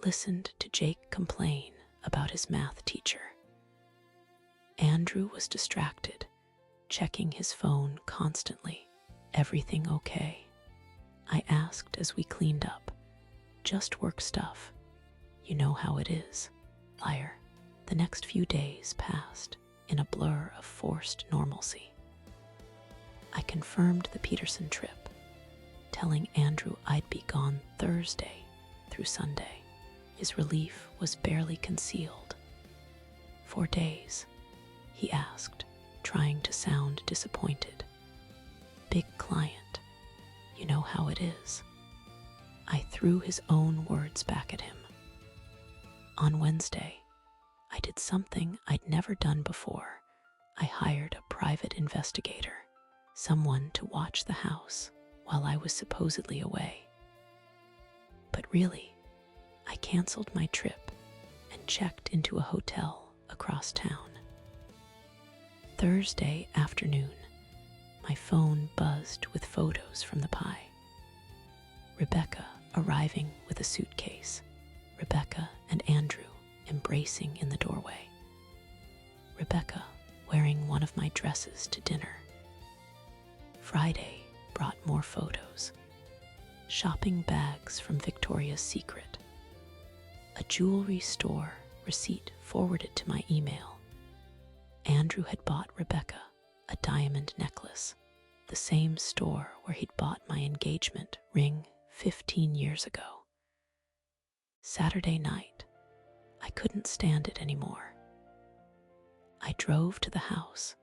Speaker 1: listened to Jake complain about his math teacher. Andrew was distracted, checking his phone constantly. "Everything okay?" I asked as we cleaned up. "Just work stuff. You know how it is, liar." The next few days passed in a blur of forced normalcy. I confirmed the Peterson trip, telling Andrew I'd be gone Thursday through Sunday. His relief was barely concealed. "4 days?" he asked, trying to sound disappointed. "Big client. You know how it is." I threw his own words back at him. On Wednesday, I did something I'd never done before. I hired a private investigator, someone to watch the house while I was supposedly away. But really, I canceled my trip and checked into a hotel across town. Thursday afternoon, my phone buzzed with photos from the pie. Rebecca arriving with a suitcase. Rebecca and Andrew embracing in the doorway. Rebecca wearing one of my dresses to dinner. Friday brought more photos. Shopping bags from Victoria's Secret. A jewelry store receipt forwarded to my email. Andrew had bought Rebecca a diamond necklace, the same store where he'd bought my engagement ring 15 years ago. Saturday night, I couldn't stand it anymore. I drove to the house,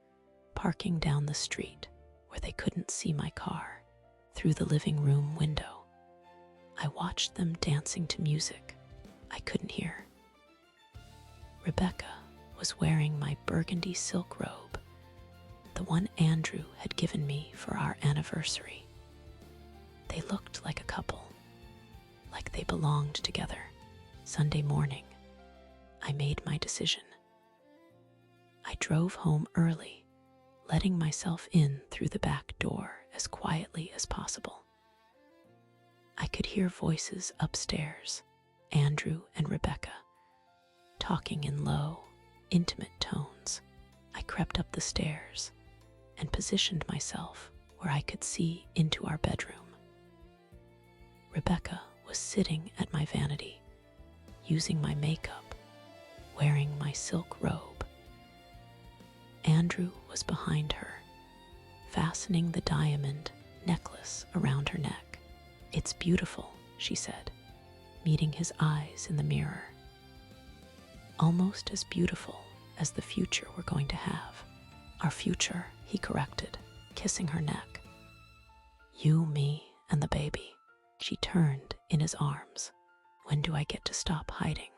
Speaker 1: parking down the street where they couldn't see my car, through the living room window. I watched them dancing to music I couldn't hear. Rebecca was wearing my burgundy silk robe, the one Andrew had given me for our anniversary. They looked like a couple, like they belonged together. Sunday morning, I made my decision. I drove home early, letting myself in through the back door as quietly as possible. I could hear voices upstairs, Andrew and Rebecca, talking in low, intimate tones. I crept up the stairs and positioned myself where I could see into our bedroom. Rebecca was sitting at my vanity, using my makeup, wearing my silk robe. Andrew was behind her, fastening the diamond necklace around her neck. "It's beautiful," she said, meeting his eyes in the mirror. "Almost as beautiful as the future we're going to have." "Our future," he corrected, kissing her neck. "You, me, and the baby." She turned in his arms. "When do I get to stop hiding?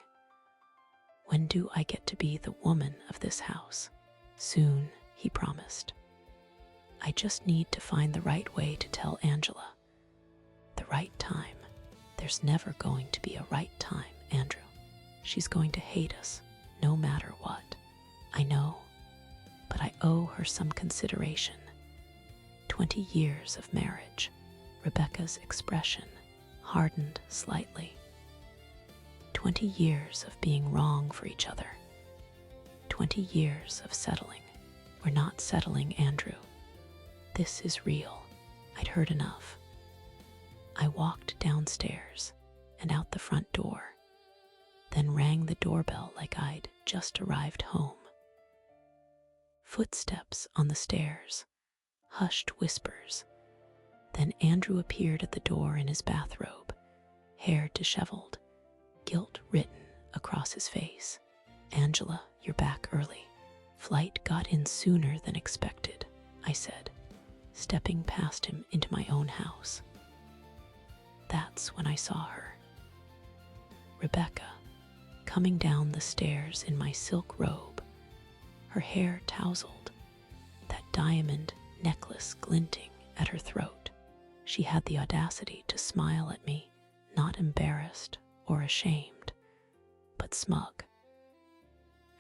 Speaker 1: When do I get to be the woman of this house?" "Soon," he promised. "I just need to find the right way to tell Angela. The right time. There's never going to be a right time, Andrew. She's going to hate us, no matter what. I know, but I owe her some consideration. 20 years of marriage." Rebecca's expression hardened slightly. 20 years of being wrong for each other. 20 years of settling. "We're not settling, Andrew. This is real." I'd heard enough. I walked downstairs and out the front door, then rang the doorbell like I'd just arrived home. Footsteps on the stairs, hushed whispers. Then Andrew appeared at the door in his bathrobe, hair disheveled, guilt written across his face. Angela, you're back early. Flight got in sooner than expected, I said, stepping past him into my own house. That's when I saw her. Rebecca, coming down the stairs in my silk robe, her hair tousled, that diamond necklace glinting at her throat. She had the audacity to smile at me, not embarrassed or ashamed, but smug,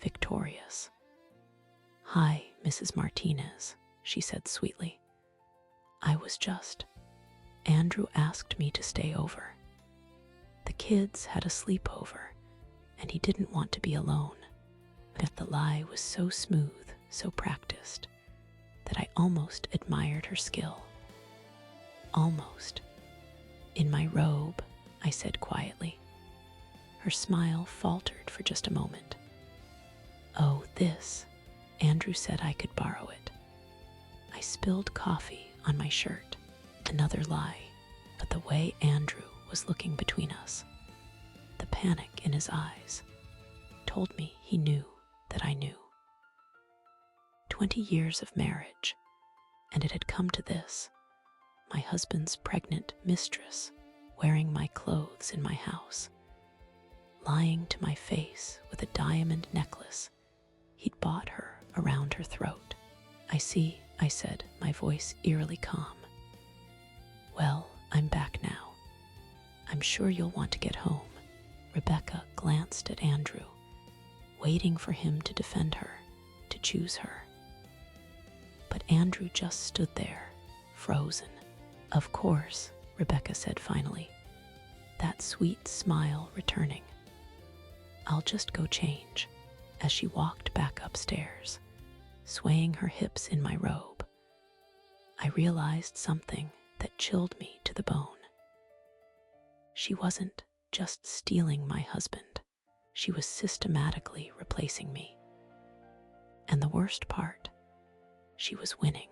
Speaker 1: victorious. "Hi, Mrs. Martinez," she said sweetly. Andrew asked me to stay over. The kids had a sleepover, and he didn't want to be alone. But the lie was so smooth, so practiced, that I almost admired her skill. Almost. "In my robe," I said quietly. Her smile faltered for just a moment. "Oh, this." Andrew said I could borrow it. I spilled coffee on my shirt. Another lie, but the way Andrew was looking between us, the panic in his eyes, told me he knew that I knew. 20 years of marriage, and it had come to this: my husband's pregnant mistress wearing my clothes in my house, lying to my face with a diamond necklace he'd bought her around her throat. "I see," I said, my voice eerily calm. "Well, I'm back now. I'm sure you'll want to get home." Rebecca glanced at Andrew, waiting for him to defend her, to choose her. But Andrew just stood there, frozen. "Of course," Rebecca said finally, that sweet smile returning. "I'll just go change," as she walked back upstairs, swaying her hips in my robe. I realized something that chilled me to the bone. She wasn't just stealing my husband. She was systematically replacing me. And the worst part, she was winning.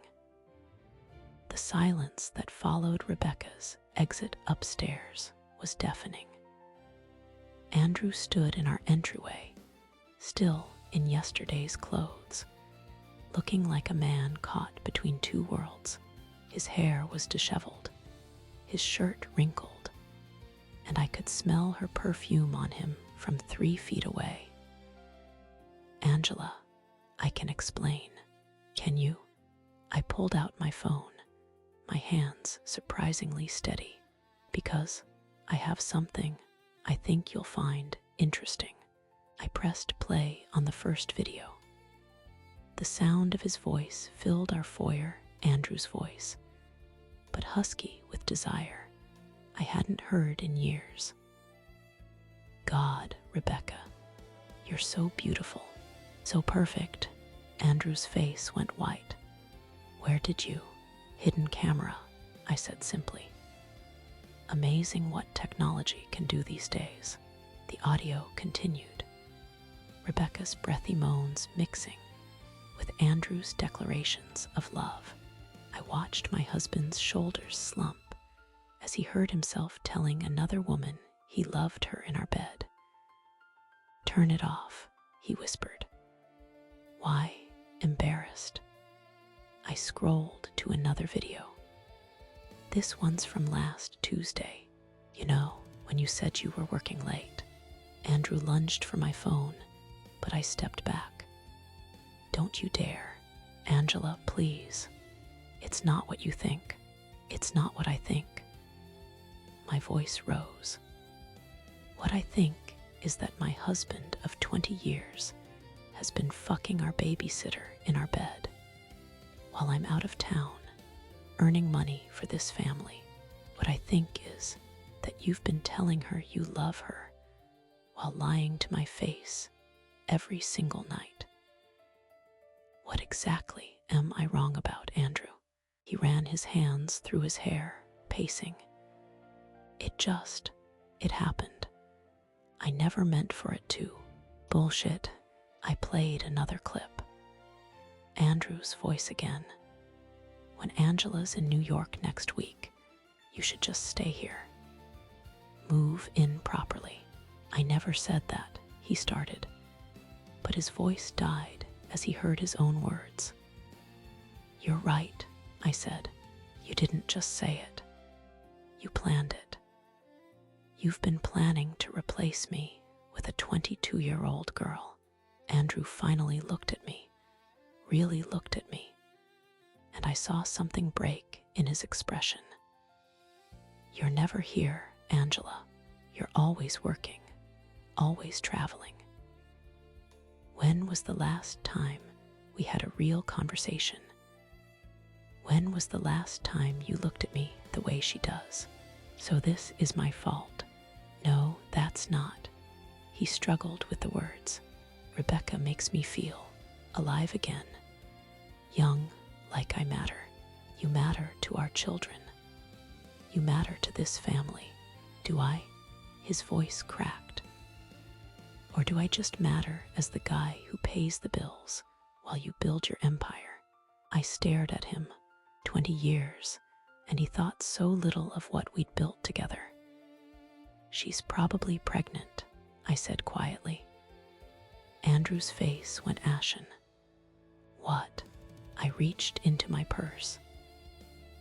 Speaker 1: The silence that followed Rebecca's exit upstairs was deafening. Andrew stood in our entryway, still in yesterday's clothes, looking like a man caught between two worlds. His hair was disheveled, his shirt wrinkled, and I could smell her perfume on him from 3 feet away. "Angela, I can explain. Can you?" I pulled out my phone, my hands surprisingly steady, because I have something I think you'll find interesting. I pressed play on the first video. The sound of his voice filled our foyer, Andrew's voice, but husky with desire I hadn't heard in years. "God, Rebecca, you're so beautiful, so perfect." Andrew's face went white. "Where did you?" "Hidden camera," I said simply. Amazing what technology can do these days. The audio continued, Rebecca's breathy moans mixing with Andrew's declarations of love. I watched my husband's shoulders slump as he heard himself telling another woman he loved her in our bed. "Turn it off," he whispered. "Why?" Embarrassed. I scrolled to another video. "This one's from last Tuesday. You know, when you said you were working late." Andrew lunged for my phone, but I stepped back. "Don't you dare. Angela, please. It's not what you think. It's not what I think." My voice rose. "What I think is that my husband of 20 years has been fucking our babysitter in our bed while I'm out of town, earning money for this family. What I think is that you've been telling her you love her while lying to my face every single night." "What exactly am I wrong about, Andrew?" He ran his hands through his hair, pacing. It happened. I never meant for it to." "Bullshit." I played another clip. Andrew's voice again. "When Angela's in New York next week, you should just stay here. Move in properly." "I never said that," he started, but his voice died as he heard his own words. "You're right," I said. "You didn't just say it. You planned it. You've been planning to replace me with a 22-year-old girl." Andrew finally looked at me, really looked at me, and I saw something break in his expression. "You're never here, Angela. You're always working, always traveling. When was the last time we had a real conversation? When was the last time you looked at me the way she does? So this is my fault." "No, that's not." He struggled with the words. "Rebecca makes me feel alive again. Young, like I matter. You matter to our children. You matter to this family. Do I?" His voice cracked. "Or do I just matter as the guy who pays the bills while you build your empire?" I stared at him. 20 years, and he thought so little of what we'd built together. "She's probably pregnant," I said quietly. Andrew's face went ashen. "What?" I reached into my purse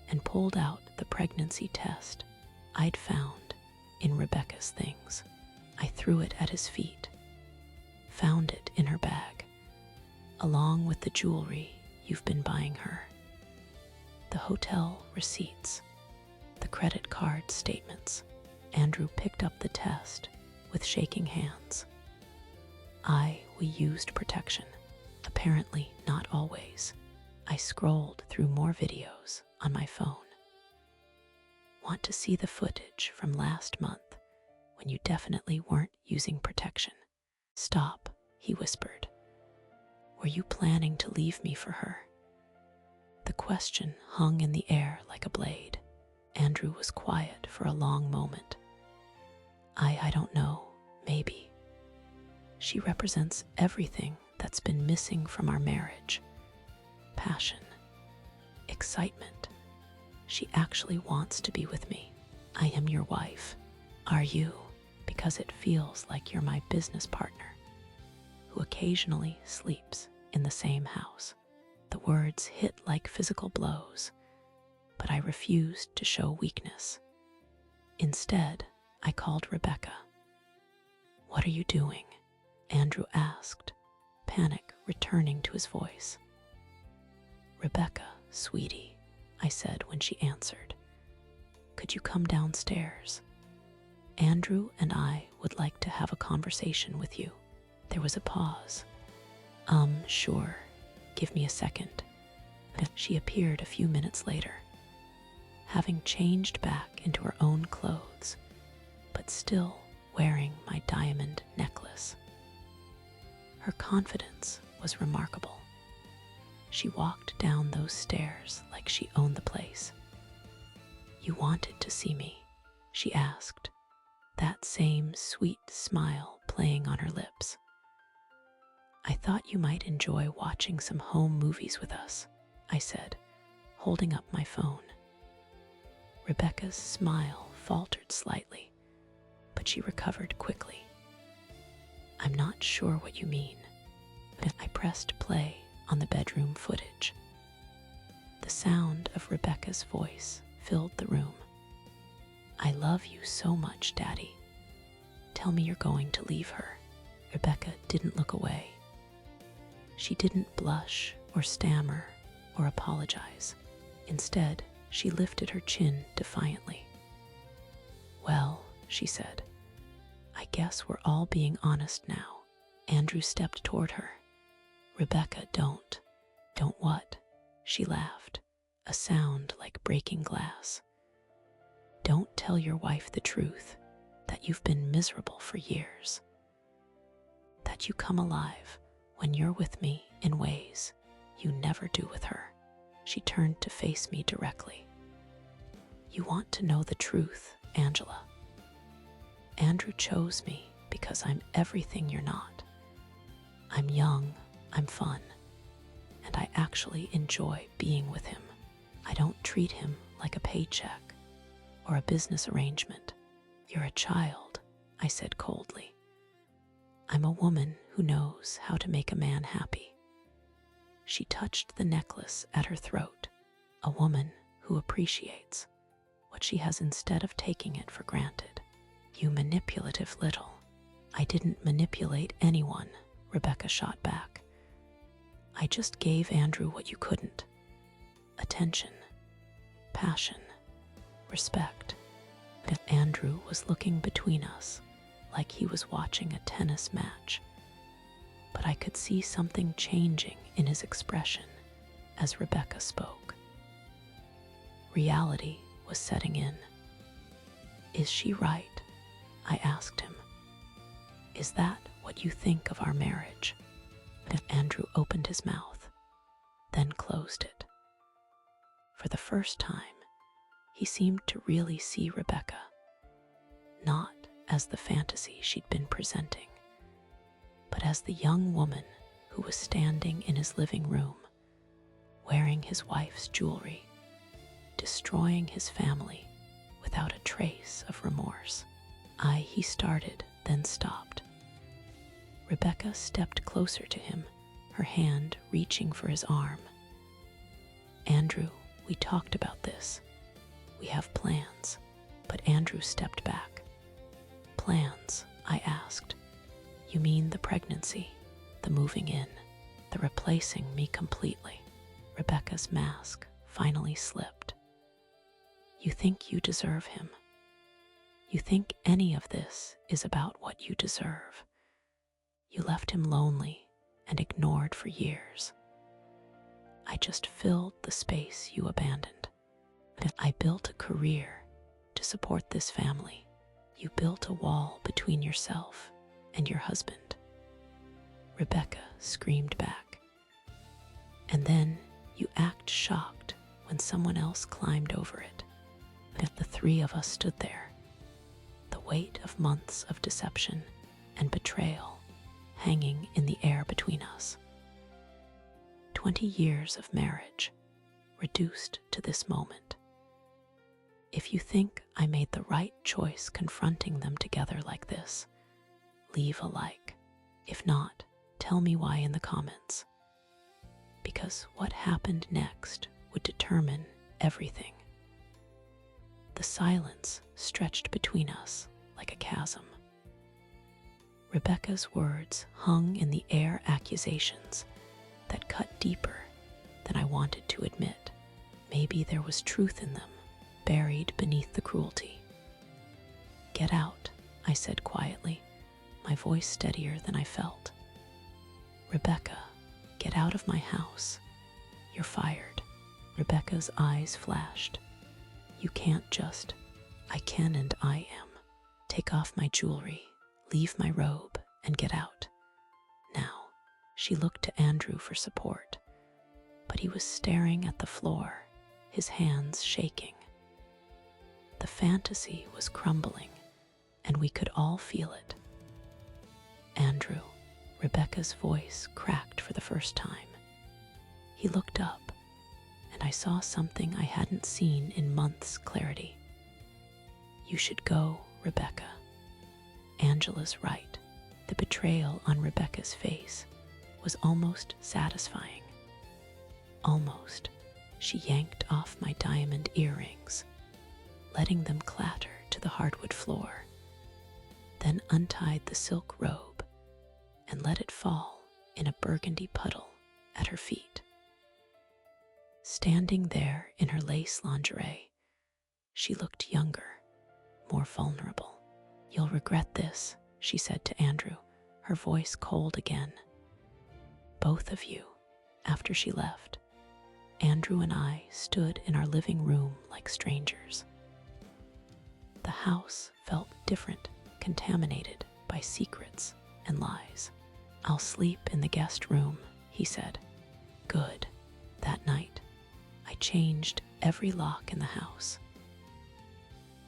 Speaker 1: and pulled out the pregnancy test I'd found in Rebecca's things. I threw it at his feet, found it in her bag, along with the jewelry you've been buying her, the hotel receipts, the credit card statements. Andrew picked up the test with shaking hands. We used protection. Apparently not always. I scrolled through more videos on my phone. "Want to see the footage from last month when you definitely weren't using protection?" "Stop," he whispered. "Were you planning to leave me for her?" The question hung in the air like a blade. Andrew was quiet for a long moment. I don't know, maybe. She represents everything that's been missing from our marriage. Passion, excitement. She actually wants to be with me. I am your wife. Are you? Because it feels like you're my business partner, who occasionally sleeps in the same house. The words hit like physical blows, but I refused to show weakness. Instead, I called Rebecca. "What are you doing?" Andrew asked, panic returning to his voice. "Rebecca, sweetie," I said when she answered. "Could you come downstairs? Andrew and I would like to have a conversation with you." There was a pause. Sure. Give me a second." She appeared a few minutes later, having changed back into her own clothes, but still wearing my diamond necklace. Her confidence was remarkable. She walked down those stairs like she owned the place. "You wanted to see me?" she asked, that same sweet smile playing on her lips. "I thought you might enjoy watching some home movies with us," I said, holding up my phone. Rebecca's smile faltered slightly, but she recovered quickly. "I'm not sure what you mean." I pressed play on the bedroom footage. The sound of Rebecca's voice filled the room. "I love you so much, Daddy. Tell me you're going to leave her." Rebecca didn't look away. She didn't blush or stammer or apologize. Instead, she lifted her chin defiantly. "Well," she said, "I guess we're all being honest now." Andrew stepped toward her. "Rebecca, don't." "Don't what?" She laughed, a sound like breaking glass. "Don't tell your wife the truth, that you've been miserable for years. That you come alive when you're with me in ways you never do with her." She turned to face me directly. "You want to know the truth, Angela. Andrew chose me because I'm everything you're not. I'm young, I'm fun, and I actually enjoy being with him. I don't treat him like a paycheck or a business arrangement." "You're a child," I said coldly. I'm a woman who knows how to make a man happy. She touched the necklace at her throat, a woman who appreciates what she has instead of taking it for granted. You manipulative little. I didn't manipulate anyone, Rebecca shot back. I just gave Andrew what you couldn't. Attention, passion, respect. And Andrew was looking between us like he was watching a tennis match. But I could see something changing in his expression as Rebecca spoke. Reality was setting in. Is she right? I asked him. Is that what you think of our marriage? And Andrew opened his mouth, then closed it. For the first time, he seemed to really see Rebecca, not as the fantasy she'd been presenting, but as the young woman who was standing in his living room, wearing his wife's jewelry, destroying his family without a trace of remorse. He started, then stopped. Rebecca stepped closer to him, her hand reaching for his arm. Andrew, we talked about this. We have plans. But Andrew stepped back. Plans, I asked. You mean the pregnancy, the moving in, the replacing me completely? Rebecca's mask finally slipped. You think you deserve him. You think any of this is about what you deserve. You left him lonely and ignored for years. I just filled the space you abandoned. I built a career to support this family. You built a wall between yourself and your husband. Rebecca screamed back. And then you act shocked when someone else climbed over it. The three of us stood there, the weight of months of deception and betrayal hanging in the air between us. 20 years of marriage reduced to this moment. If you think I made the right choice confronting them together like this, leave a like. If not, tell me why in the comments. Because what happened next would determine everything. The silence stretched between us like a chasm. Rebecca's words hung in the air, accusations that cut deeper than I wanted to admit. Maybe there was truth in them, buried beneath the cruelty. Get out, I said quietly, my voice steadier than I felt. Rebecca, get out of my house. You're fired. Rebecca's eyes flashed. You can't just. I can and I am. Take off my jewelry, leave my robe, and get out. Now, she looked to Andrew for support, but he was staring at the floor, his hands shaking. The fantasy was crumbling, and we could all feel it. Andrew, Rebecca's voice cracked for the first time. He looked up, and I saw something I hadn't seen in months' clarity. You should go, Rebecca. Angela's right. The betrayal on Rebecca's face was almost satisfying. Almost. She yanked off my diamond earrings, letting them clatter to the hardwood floor, then untied the silk robe and let it fall in a burgundy puddle at her feet. Standing there in her lace lingerie, she looked younger, more vulnerable. You'll regret this, she said to Andrew, her voice cold again. Both of you, after she left. Andrew and I stood in our living room like strangers. The house felt different, contaminated by secrets and lies. I'll sleep in the guest room, he said. Good. That night, I changed every lock in the house.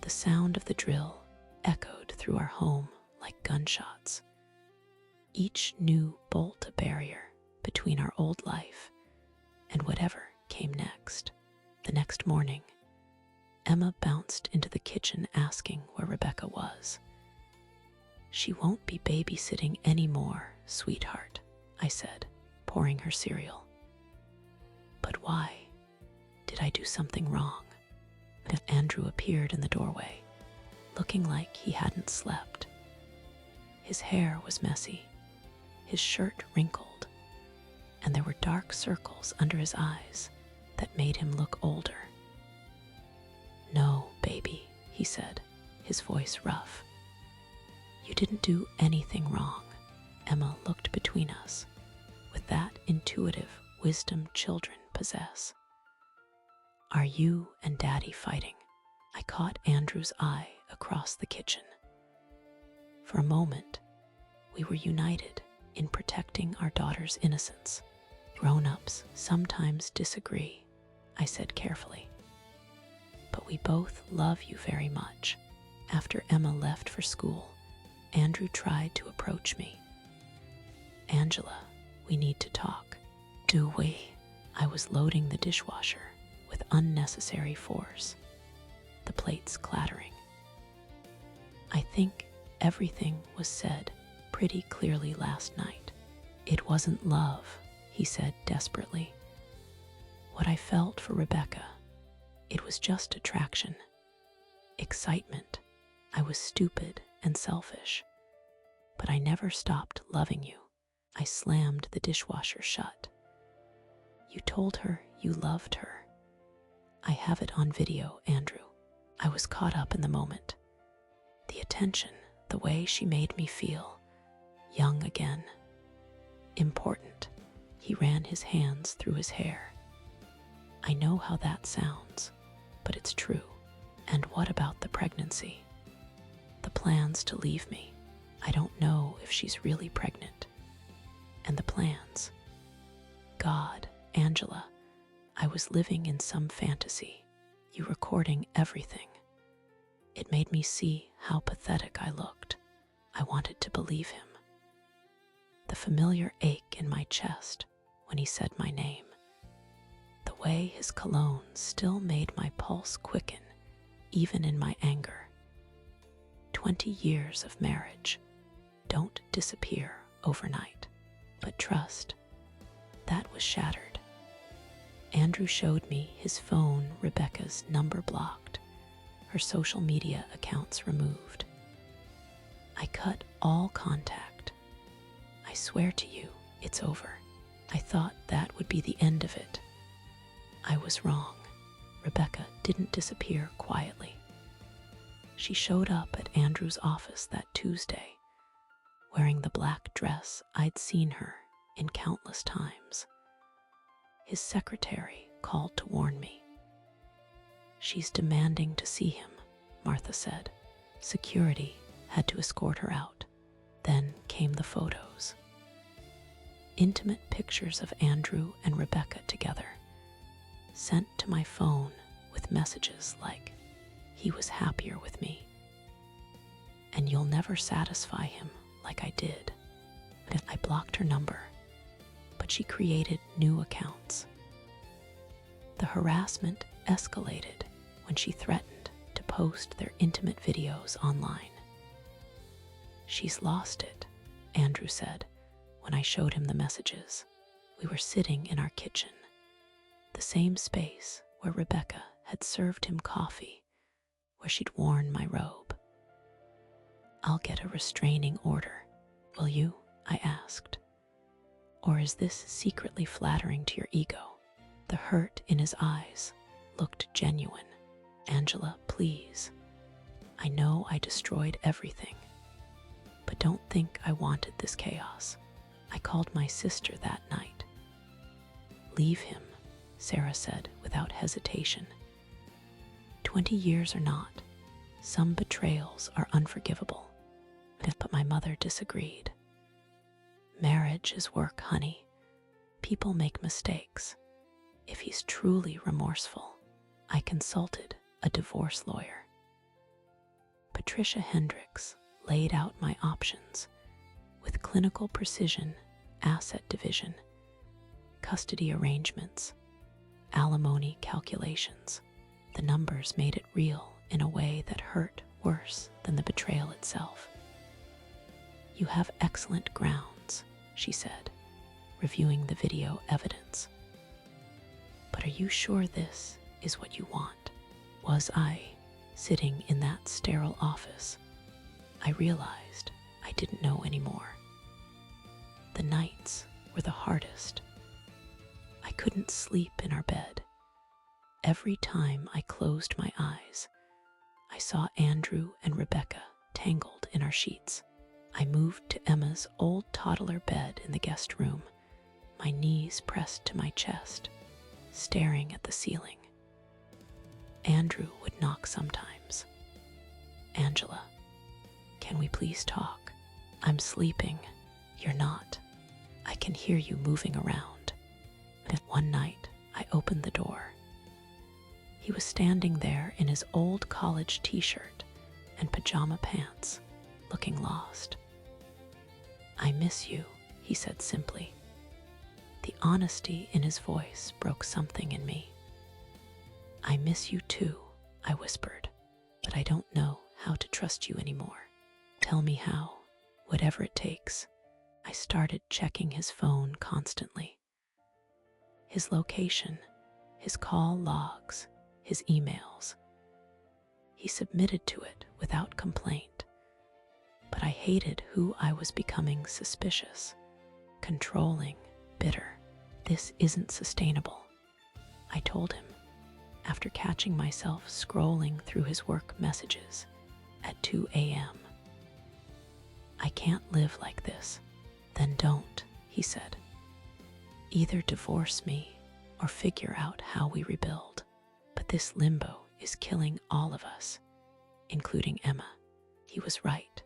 Speaker 1: The sound of the drill echoed through our home like gunshots. Each new bolt a barrier between our old life and whatever came next. The next morning, Emma bounced into the kitchen asking where Rebecca was. She won't be babysitting anymore, sweetheart, I said, pouring her cereal. But why? Did I do something wrong? Andrew appeared in the doorway, looking like he hadn't slept. His hair was messy, his shirt wrinkled, and there were dark circles under his eyes that made him look older. "No, baby," he said, his voice rough. "You didn't do anything wrong." Emma looked between us with that intuitive wisdom children possess. "Are you and Daddy fighting?" I caught Andrew's eye across the kitchen. For a moment, we were united in protecting our daughter's innocence. "Grown-ups sometimes disagree," I said carefully. "But we both love you very much." After Emma left for school, Andrew tried to approach me. "Angela, we need to talk." "Do we?" I was loading the dishwasher with unnecessary force, the plates clattering. "I think everything was said pretty clearly last night. It wasn't love," he said desperately. "What I felt for Rebecca, it was just attraction, excitement. I was stupid and selfish, but I never stopped loving you." I slammed the dishwasher shut. "You told her you loved her." "I have it on video, Andrew." I was caught up in the moment. The attention, the way she made me feel young again. Important. He ran his hands through his hair. "I know how that sounds, but it's true." "And what about the pregnancy?" "The plans to leave me. I don't know if she's really pregnant." "And the plans?" "God, Angela, I was living in some fantasy. You recording everything. It made me see how pathetic I looked. I wanted to believe him." The familiar ache in my chest when he said my name. The way his cologne still made my pulse quicken, even in my anger. 20 years of marriage don't disappear overnight. But trust, that was shattered. Andrew showed me his phone, Rebecca's number blocked, her social media accounts removed. I cut all contact. "I swear to you, it's over." I thought that would be the end of it. I was wrong. Rebecca didn't disappear quietly. She showed up at Andrew's office that Tuesday, wearing the black dress I'd seen her in countless times. His secretary called to warn me. "She's demanding to see him," Martha said. Security had to escort her out. Then came the photos. Intimate pictures of Andrew and Rebecca together, sent to my phone with messages like, "He was happier with me," and "You'll never satisfy him like I did." I blocked her number, but she created new accounts. The harassment escalated when she threatened to post their intimate videos online. "She's lost it," Andrew said when I showed him the messages. We were sitting in our kitchen, the same space where Rebecca had served him coffee, where she'd worn my robe. "I'll get a restraining order. Will you?" I asked. "Or is this secretly flattering to your ego?" The hurt in his eyes looked genuine. "Angela, please. I know I destroyed everything, but don't think I wanted this chaos." I called my sister that night. "Leave him," Sarah said without hesitation. 20 years or not, some betrayals are unforgivable. But my mother disagreed. "Marriage is work, honey. People make mistakes. If he's truly remorseful." I consulted a divorce lawyer. Patricia Hendricks laid out my options with clinical precision, asset division, custody arrangements, alimony calculations. The numbers made it real in a way that hurt worse than the betrayal itself. You have excellent grounds, she said, reviewing the video evidence. But are you sure this is what you want? Was I sitting in that sterile office? I realized I didn't know anymore. The nights were the hardest. I couldn't sleep in our bed. Every time I closed my eyes, I saw Andrew and Rebecca tangled in our sheets. I moved to Emma's old toddler bed in the guest room, my knees pressed to my chest, staring at the ceiling. Andrew would knock sometimes. Angela, can we please talk? I'm sleeping. You're not. I can hear you moving around. And one night, I opened the door. He was standing there in his old college t-shirt and pajama pants, looking lost. I miss you, he said simply. The honesty in his voice broke something in me. I miss you too, I whispered, but I don't know how to trust you anymore. Tell me how, whatever it takes. I started checking his phone constantly. His location, his call logs, his emails. He submitted to it without complaint. But I hated who I was becoming: suspicious, controlling, bitter. This isn't sustainable, I told him, after catching myself scrolling through his work messages at 2 a.m. I can't live like this. Then don't, he said. Either divorce me or figure out how we rebuild. But this limbo is killing all of us, including Emma. He was right.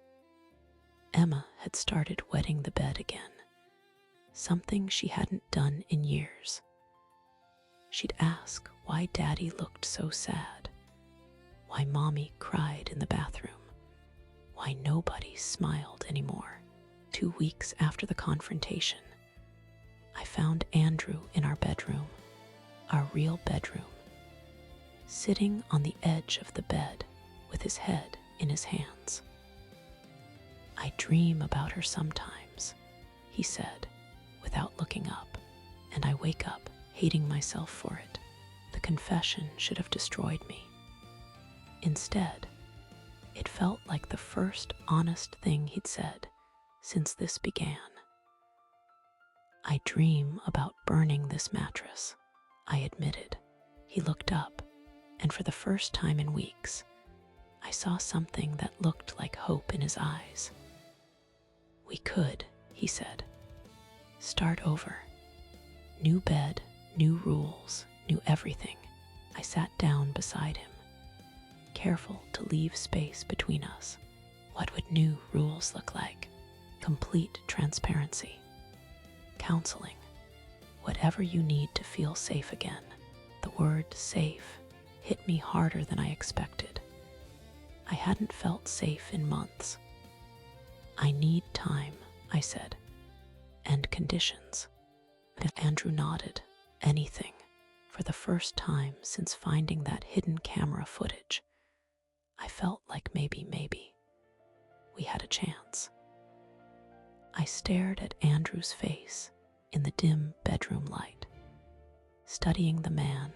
Speaker 1: Emma had started wetting the bed again, something she hadn't done in years. She'd ask why Daddy looked so sad, why Mommy cried in the bathroom, why nobody smiled anymore. 2 weeks after the confrontation, I found Andrew in our bedroom, our real bedroom, sitting on the edge of the bed with his head in his hands. I dream about her sometimes, he said, without looking up, and I wake up hating myself for it. The confession should have destroyed me. Instead, it felt like the first honest thing he'd said since this began. I dream about burning this mattress, I admitted. He looked up, and for the first time in weeks, I saw something that looked like hope in his eyes. We could, he said, start over. New bed, new rules, new everything. I sat down beside him, careful to leave space between us. What would new rules look like? Complete transparency. Counseling. Whatever you need to feel safe again. The word safe hit me harder than I expected. I hadn't felt safe in months. I need time, I said, and conditions. Andrew nodded. Anything. For the first time since finding that hidden camera footage, I felt like maybe we had a chance. I stared at Andrew's face in the dim bedroom light, studying the man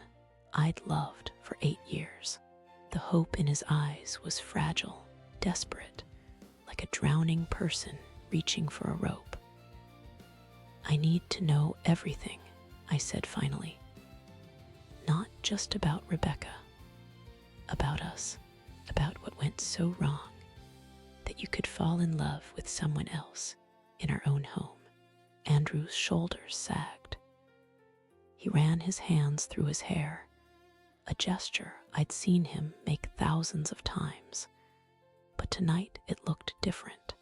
Speaker 1: I'd loved for 8 years. The hope in his eyes was fragile, desperate, like a drowning person reaching for a rope. I need to know everything, I said finally. Not just about Rebecca, about us, about what went so wrong that you could fall in love with someone else in our own home. Andrew's shoulders sagged. He ran his hands through his hair, a gesture I'd seen him make thousands of times, but tonight it looked different.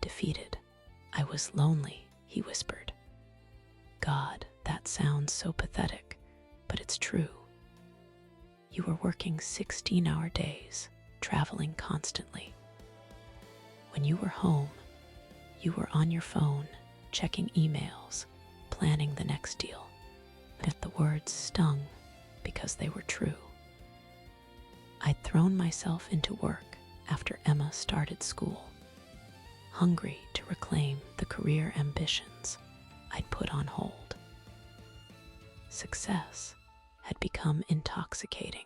Speaker 1: Defeated. I was lonely, he whispered. God, that sounds so pathetic, but it's true. You were working 16-hour days, traveling constantly. When you were home, you were on your phone, checking emails, planning the next deal. But the words stung because they were true. I'd thrown myself into work after Emma started school, hungry to reclaim the career ambitions I'd put on hold. Success had become intoxicating.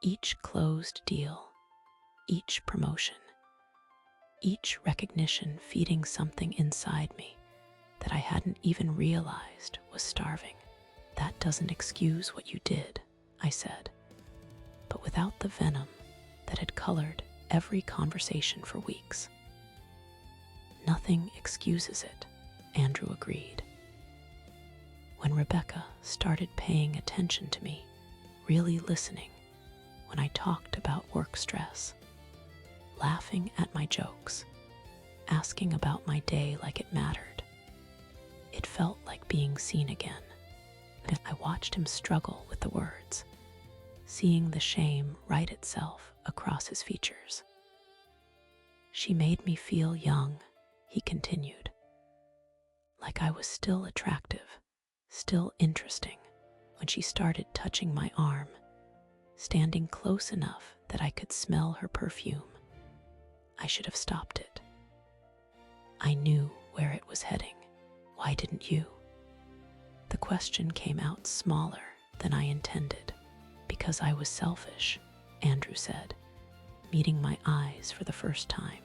Speaker 1: Each closed deal, each promotion, each recognition feeding something inside me that I hadn't even realized was starving. "That doesn't excuse what you did," I said, but without the venom that had colored every conversation for weeks. "Nothing excuses it," Andrew agreed. When Rebecca started paying attention to me, really listening when I talked about work stress, laughing at my jokes, asking about my day like it mattered, it felt like being seen again. I watched him struggle with the words, seeing the shame write itself across his features. "She made me feel young," he continued, "like I was still attractive, still interesting, when she started touching my arm, standing close enough that I could smell her perfume. I should have stopped it. I knew where it was heading. Why didn't you?" The question came out smaller than I intended. "Because I was selfish," Andrew said, meeting my eyes for the first time.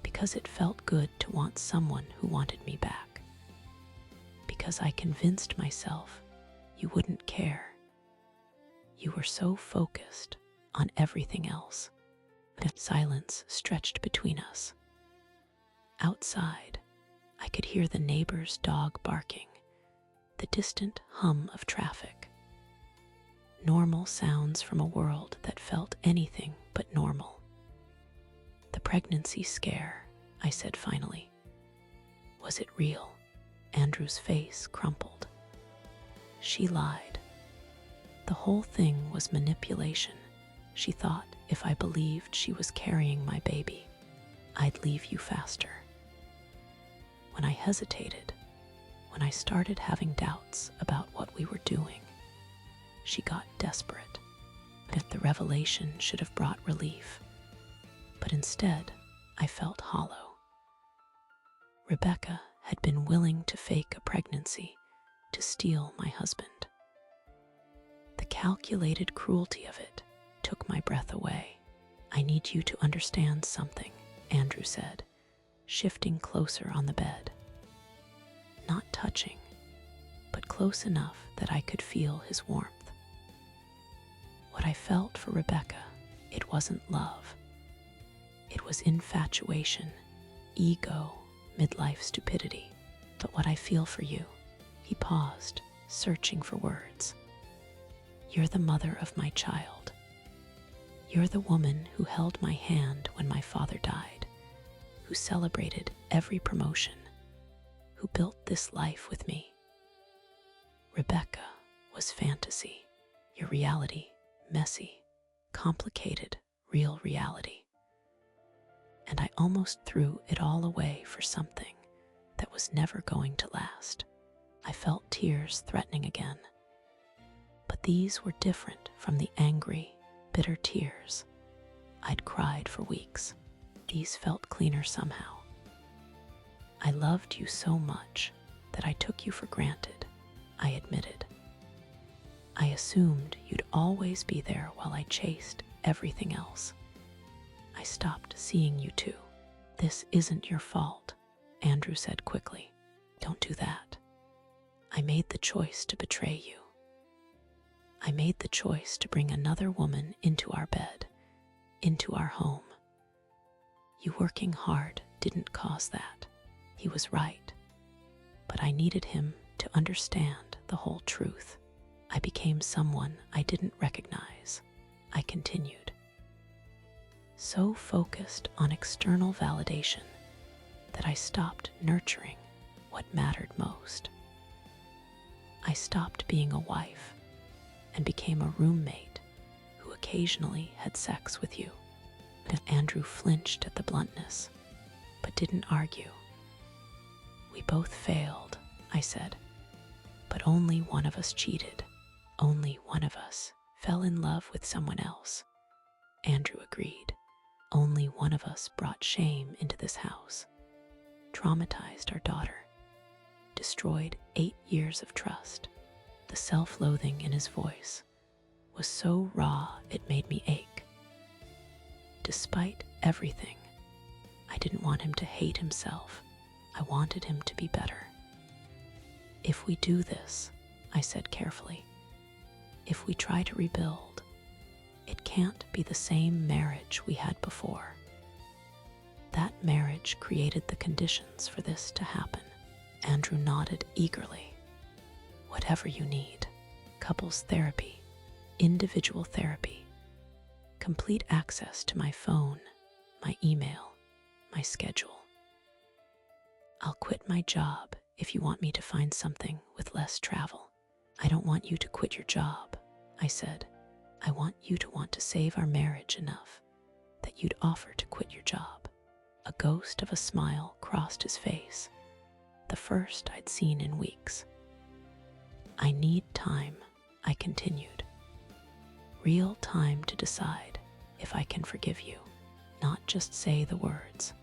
Speaker 1: "Because it felt good to want someone who wanted me back. Because I convinced myself you wouldn't care. You were so focused on everything else." Silence stretched between us. Outside, I could hear the neighbor's dog barking, the distant hum of traffic. Normal sounds from a world that felt anything but normal. "The pregnancy scare," I said finally. "Was it real?" Andrew's face crumpled. "She lied. The whole thing was manipulation. She thought if I believed she was carrying my baby, I'd leave you faster. When I hesitated, when I started having doubts about what we were doing, she got desperate. The revelation should have brought relief, but instead I felt hollow. Rebecca had been willing to fake a pregnancy to steal my husband. The calculated cruelty of it took my breath away. "I need you to understand something," Andrew said, shifting closer on the bed. Not touching, but close enough that I could feel his warmth. "What I felt for Rebecca, it wasn't love. It was infatuation, ego, midlife stupidity. But what I feel for you," he paused, searching for words. "You're the mother of my child. You're the woman who held my hand when my father died, who celebrated every promotion, who built this life with me. Rebecca was fantasy. Your reality, messy, complicated, real reality. And I almost threw it all away for something that was never going to last." I felt tears threatening again. But these were different from the angry, bitter tears I'd cried for weeks. These felt cleaner somehow. "I loved you so much that I took you for granted," I admitted. "I assumed you'd always be there while I chased everything else. I stopped seeing you too." "This isn't your fault," Andrew said quickly. "Don't do that. I made the choice to betray you. I made the choice to bring another woman into our bed, into our home. You working hard didn't cause that." He was right, but I needed him to understand the whole truth. "I became someone I didn't recognize," I continued. "So focused on external validation that I stopped nurturing what mattered most. I stopped being a wife and became a roommate who occasionally had sex with you." Andrew flinched at the bluntness, but didn't argue. "We both failed," I said, "but only one of us cheated. Only one of us fell in love with someone else." Andrew agreed. Only one of us brought shame into this house, traumatized our daughter, destroyed 8 years of trust. The self-loathing in his voice was so raw it made me ache. Despite everything, I didn't want him to hate himself. I wanted him to be better. If we do this, I said carefully, if we try to rebuild, it can't be the same marriage we had before. That marriage created the conditions for this to happen. Andrew nodded eagerly. Whatever you need, couples therapy, individual therapy, complete access to my phone, my email, my schedule. I'll quit my job if you want me to find something with less travel. I don't want you to quit your job, I said. I want you to want to save our marriage enough that you'd offer to quit your job. A ghost of a smile crossed his face, the first I'd seen in weeks. I need time, I continued. Real time to decide if I can forgive you. Not just say the words,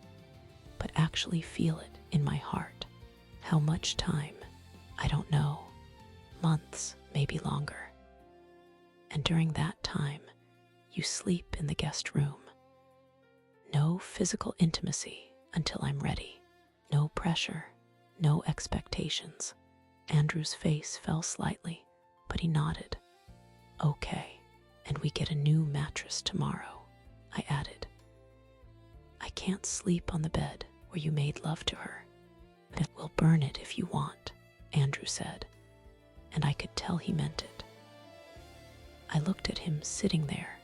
Speaker 1: but actually feel it in my heart. How much time? I don't know. Months, maybe longer. And during that time, you sleep in the guest room. No physical intimacy until I'm ready. No pressure, no expectations. Andrew's face fell slightly, but he nodded. Okay, and we get a new mattress tomorrow, I added. I can't sleep on the bed where you made love to her. We'll burn it if you want, Andrew said, and I could tell he meant it. I looked at him sitting there,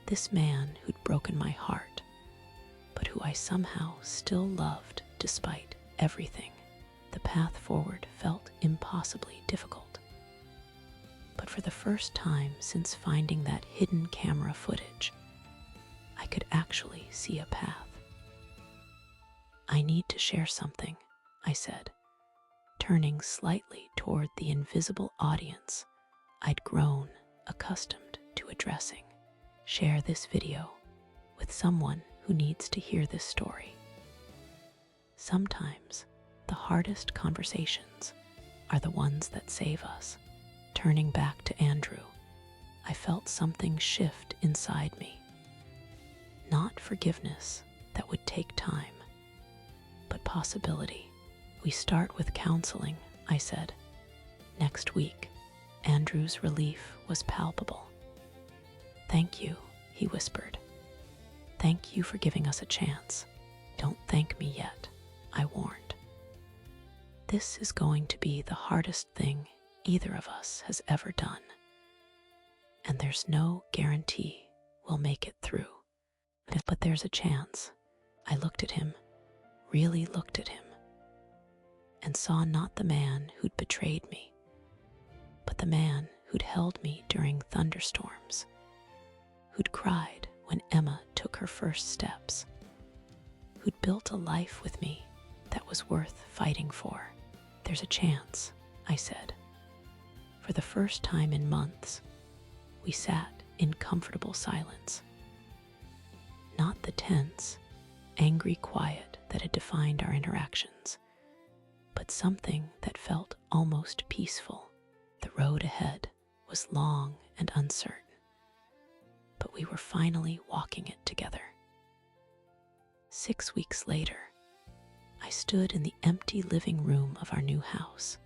Speaker 1: this man who'd broken my heart, but who I somehow still loved despite everything. The path forward felt impossibly difficult. But for the first time since finding that hidden camera footage, I could actually see a path. I need to share something, I said, turning slightly toward the invisible audience I'd grown accustomed to addressing. Share this video with someone who needs to hear this story. Sometimes the hardest conversations are the ones that save us. Turning back to Andrew, I felt something shift inside me. Not forgiveness that would take time, but possibility. We start with counseling, I said. Next week. Andrew's relief was palpable. Thank you, he whispered. Thank you for giving us a chance. Don't thank me yet, I warned. This is going to be the hardest thing either of us has ever done, and there's no guarantee we'll make it through. But there's a chance. I looked at him, really looked at him, and saw not the man who'd betrayed me, but the man who'd held me during thunderstorms, who'd cried when Emma took her first steps, who'd built a life with me that was worth fighting for. There's a chance, I said. For the first time in months, we sat in comfortable silence. Not the tense, angry quiet that had defined our interactions, but something that felt almost peaceful. The road ahead was long and uncertain, but we were finally walking it together. 6 weeks later, I stood in the empty living room of our new house,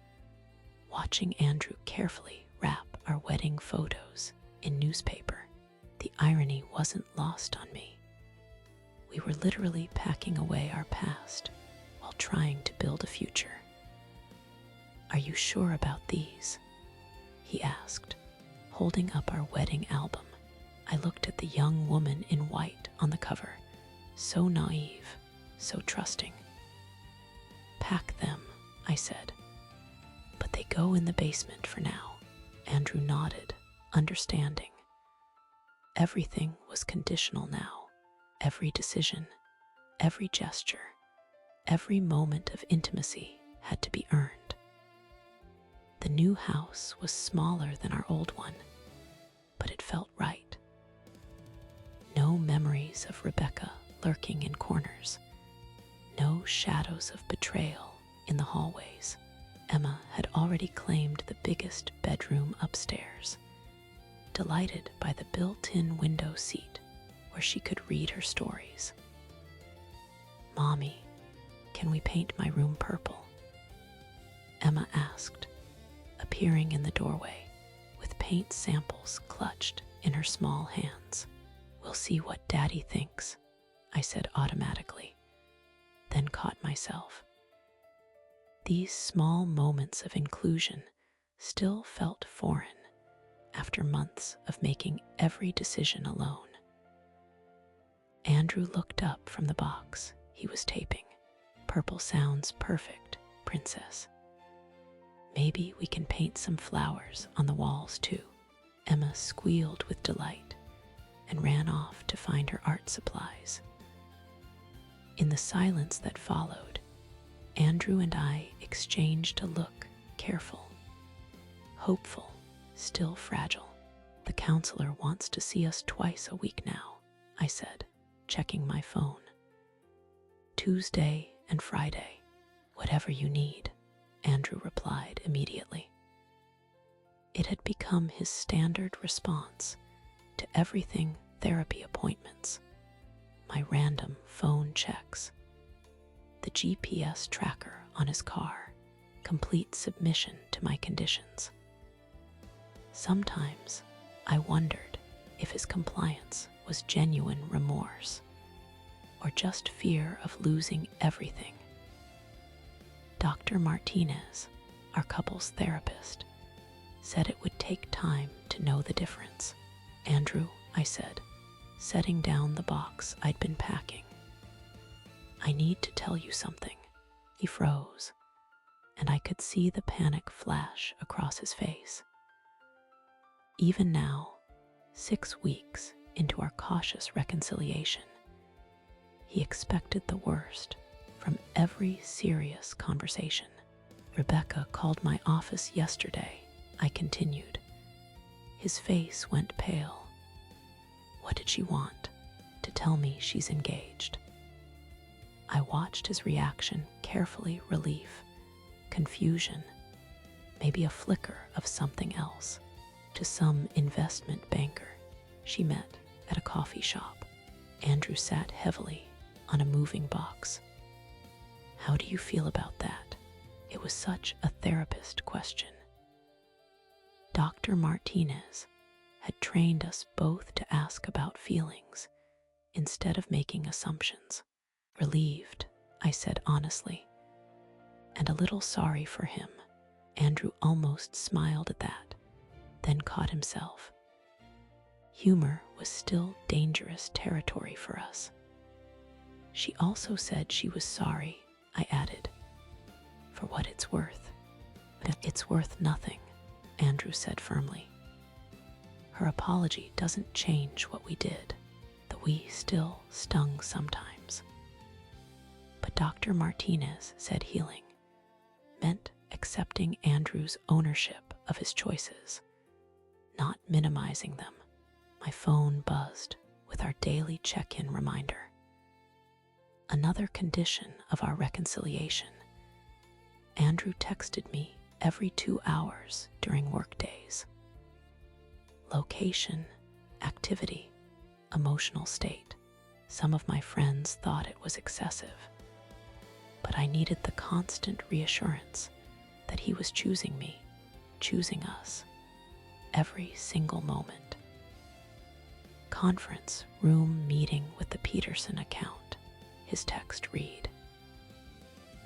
Speaker 1: watching Andrew carefully wrap our wedding photos in newspaper. The irony wasn't lost on me. We were literally packing away our past while trying to build a future. Are you sure about these? He asked, holding up our wedding album. I looked at the young woman in white on the cover, so naive, so trusting. Pack them, I said. But they go in the basement for now. Andrew nodded, understanding. Everything was conditional now. Every decision, every gesture, every moment of intimacy had to be earned. The new house was smaller than our old one, but it felt right. No memories memories of Rebecca lurking in corners. No shadows of betrayal in the hallways. Emma had already claimed the biggest bedroom upstairs, delighted by the built-in window seat where she could read her stories. "Mommy, can we paint my room purple?" Emma asked, appearing in the doorway with paint samples clutched in her small hands. "We'll see what Daddy thinks," I said automatically, then caught myself. These small moments of inclusion still felt foreign after months of making every decision alone. Andrew looked up from the box he was taping. "Purple sounds perfect, Princess. Maybe we can paint some flowers on the walls too." Emma squealed with delight and ran off to find her art supplies. In the silence that followed, Andrew and I exchanged a look, careful, hopeful, still fragile. "The counselor wants to see us twice a week now," I said, checking my phone. "Tuesday and Friday, whatever you need," Andrew replied immediately. It had become his standard response to everything therapy appointments, my random phone checks, the GPS tracker on his car, complete submission to my conditions. Sometimes I wondered if his compliance was genuine remorse or just fear of losing everything. Dr. Martinez, our couple's therapist, said it would take time to know the difference. "Andrew," I said, setting down the box I'd been packing, "I need to tell you something." He froze, and I could see the panic flash across his face. Even now, 6 weeks into our cautious reconciliation, he expected the worst from every serious conversation. "Rebecca called my office yesterday," I continued. His face went pale. "What did she want?" "To tell me she's engaged." I watched his reaction carefully. Relief, confusion, maybe a flicker of something else. "To some investment banker she met at a coffee shop." Andrew sat heavily on a moving box. "How do you feel about that?" It was such a therapist question. Dr. Martinez had trained us both to ask about feelings instead of making assumptions. "Relieved," I said honestly, "and a little sorry for him." Andrew almost smiled at that, then caught himself. Humor was still dangerous territory for us. "She also said she was sorry," I added. "For what it's worth." "It's worth nothing," Andrew said firmly. "Her apology doesn't change what we did. The we still stung sometimes." But Dr. Martinez said healing meant accepting Andrew's ownership of his choices, not minimizing them. My phone buzzed with our daily check-in reminder. Another condition of our reconciliation. Andrew texted me every 2 hours during workdays. Location, activity, emotional state. Some of my friends thought it was excessive, but I needed the constant reassurance that he was choosing me, choosing us, every single moment. Conference room meeting with the Peterson account. His text read,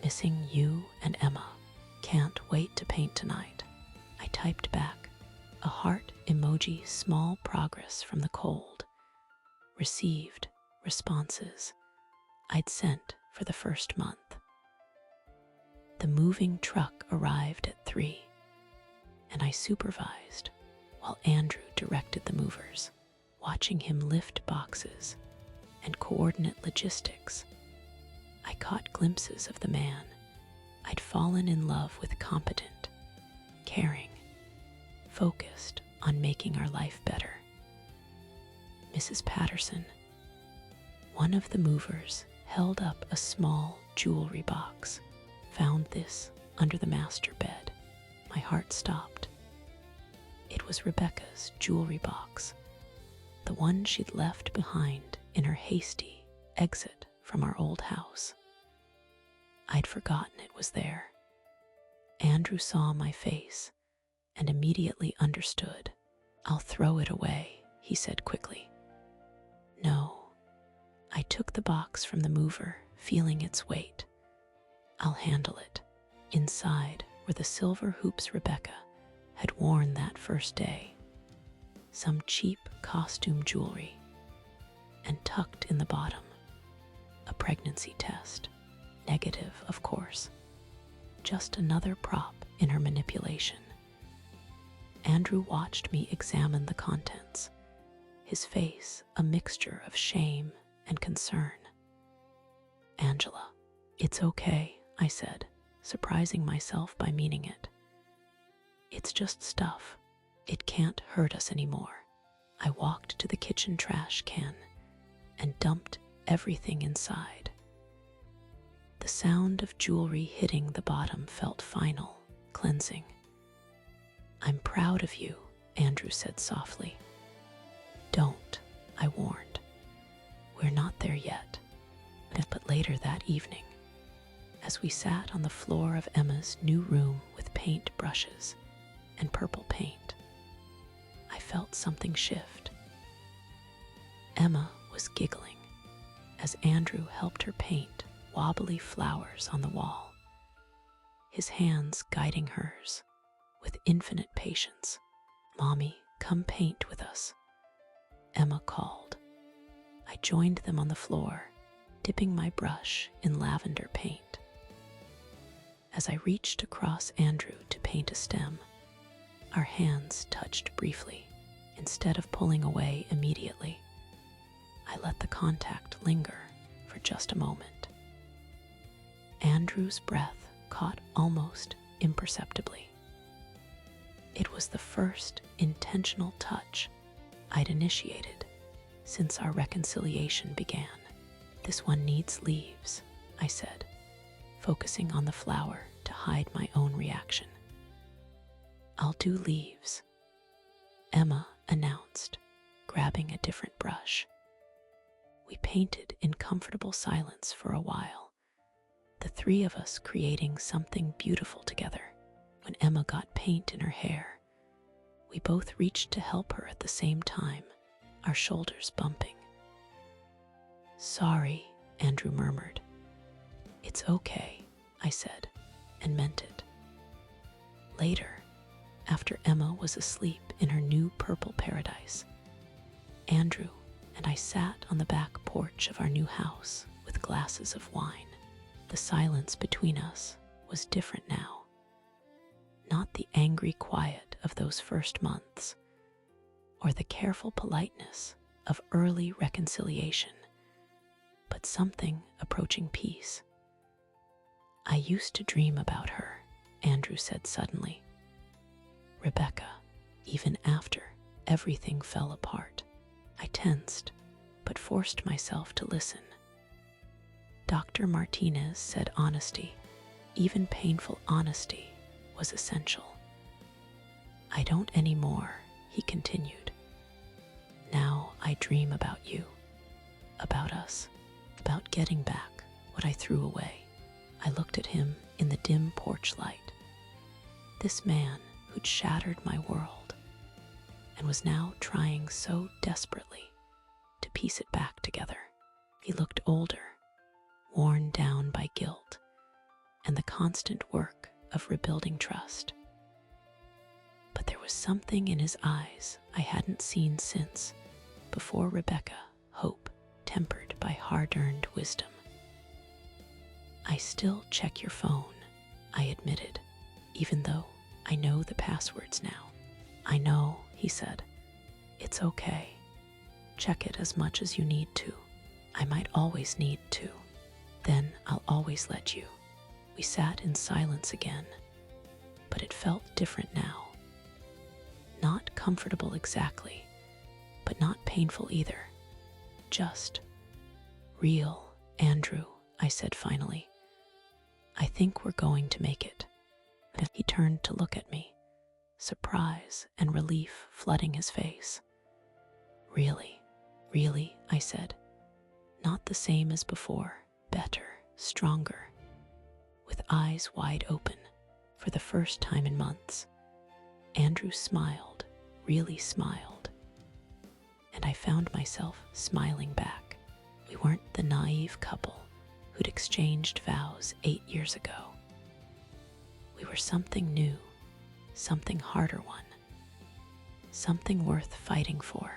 Speaker 1: "Missing you and Emma. Can't wait to paint tonight." I typed back, a heart emoji, small progress from the cold. Received responses I'd sent for the first month. The moving truck arrived at 3, and I supervised while Andrew directed the movers, watching him lift boxes and coordinate logistics. I caught glimpses of the man I'd fallen in love with, competent, caring, focused on making our life better. "Mrs. Patterson, One of the movers held up a small jewelry box. Found this under the master bed. My heart stopped. It was Rebecca's jewelry box, the one she'd left behind in her hasty exit from our old house. I'd forgotten it was there. Andrew saw my face and immediately understood. "I'll throw it away," he said quickly. "No." I took the box from the mover, feeling its weight. "I'll handle it." Inside were the silver hoops Rebecca had worn that first day, some cheap costume jewelry, and tucked in the bottom, a pregnancy test. Negative, of course. Just another prop in her manipulation. Andrew watched me examine the contents, his face a mixture of shame and concern. "Angela, it's okay," I said, surprising myself by meaning it. "It's just stuff. It can't hurt us anymore." I walked to the kitchen trash can and dumped everything inside. The sound of jewelry hitting the bottom felt final, cleansing. "I'm proud of you," Andrew said softly. "Don't," I warned. "We're not there yet." But later that evening, as we sat on the floor of Emma's new room with paint brushes and purple paint, I felt something shift. Emma was giggling as Andrew helped her paint wobbly flowers on the wall, his hands guiding hers with infinite patience. "Mommy, come paint with us," Emma called. I joined them on the floor, dipping my brush in lavender paint. As I reached across Andrew to paint a stem, our hands touched briefly. Instead of pulling away immediately, I let the contact linger for just a moment. Andrew's breath caught almost imperceptibly. It was the first intentional touch I'd initiated since our reconciliation began. "This one needs leaves," I said, focusing on the flower to hide my own reaction. "I'll do leaves," Emma announced, grabbing a different brush. We painted in comfortable silence for a while, the three of us creating something beautiful together. When Emma got paint in her hair, we both reached to help her at the same time, our shoulders bumping. "Sorry," Andrew murmured. "It's okay," I said, and meant it. Later, after Emma was asleep in her new purple paradise, Andrew and I sat on the back porch of our new house with glasses of wine. The silence between us was different now. Not the angry quiet of those first months, or the careful politeness of early reconciliation, but something approaching peace. "I used to dream about her," Andrew said suddenly. "Rebecca, even after everything fell apart." I tensed, but forced myself to listen. Dr. Martinez said honesty, even painful honesty, was essential. "I don't anymore," he continued. "Now I dream about you, about us, about getting back what I threw away." I looked at him in the dim porch light. This man who'd shattered my world and was now trying so desperately to piece it back together. He looked older, worn down by guilt and the constant work of rebuilding trust. But there was something in his eyes I hadn't seen since, before Rebecca, hope tempered by hard-earned wisdom. "I still check your phone," I admitted, even though I know the passwords now. "I know," he said. "It's okay. Check it as much as you need to. I might always need to. Then I'll always let you." We sat in silence again, but it felt different now. Not comfortable exactly, but not painful either. Just Real, Andrew, I said finally. I think we're going to make it. He turned to look at me, surprise and relief flooding his face. Really, really, I said. Not the same as before, better, stronger. With eyes wide open, for the first time in months, Andrew smiled, really smiled. And I found myself smiling back. We weren't the naive couple who'd exchanged vows 8 years ago. We were something new, something harder one, something worth fighting for.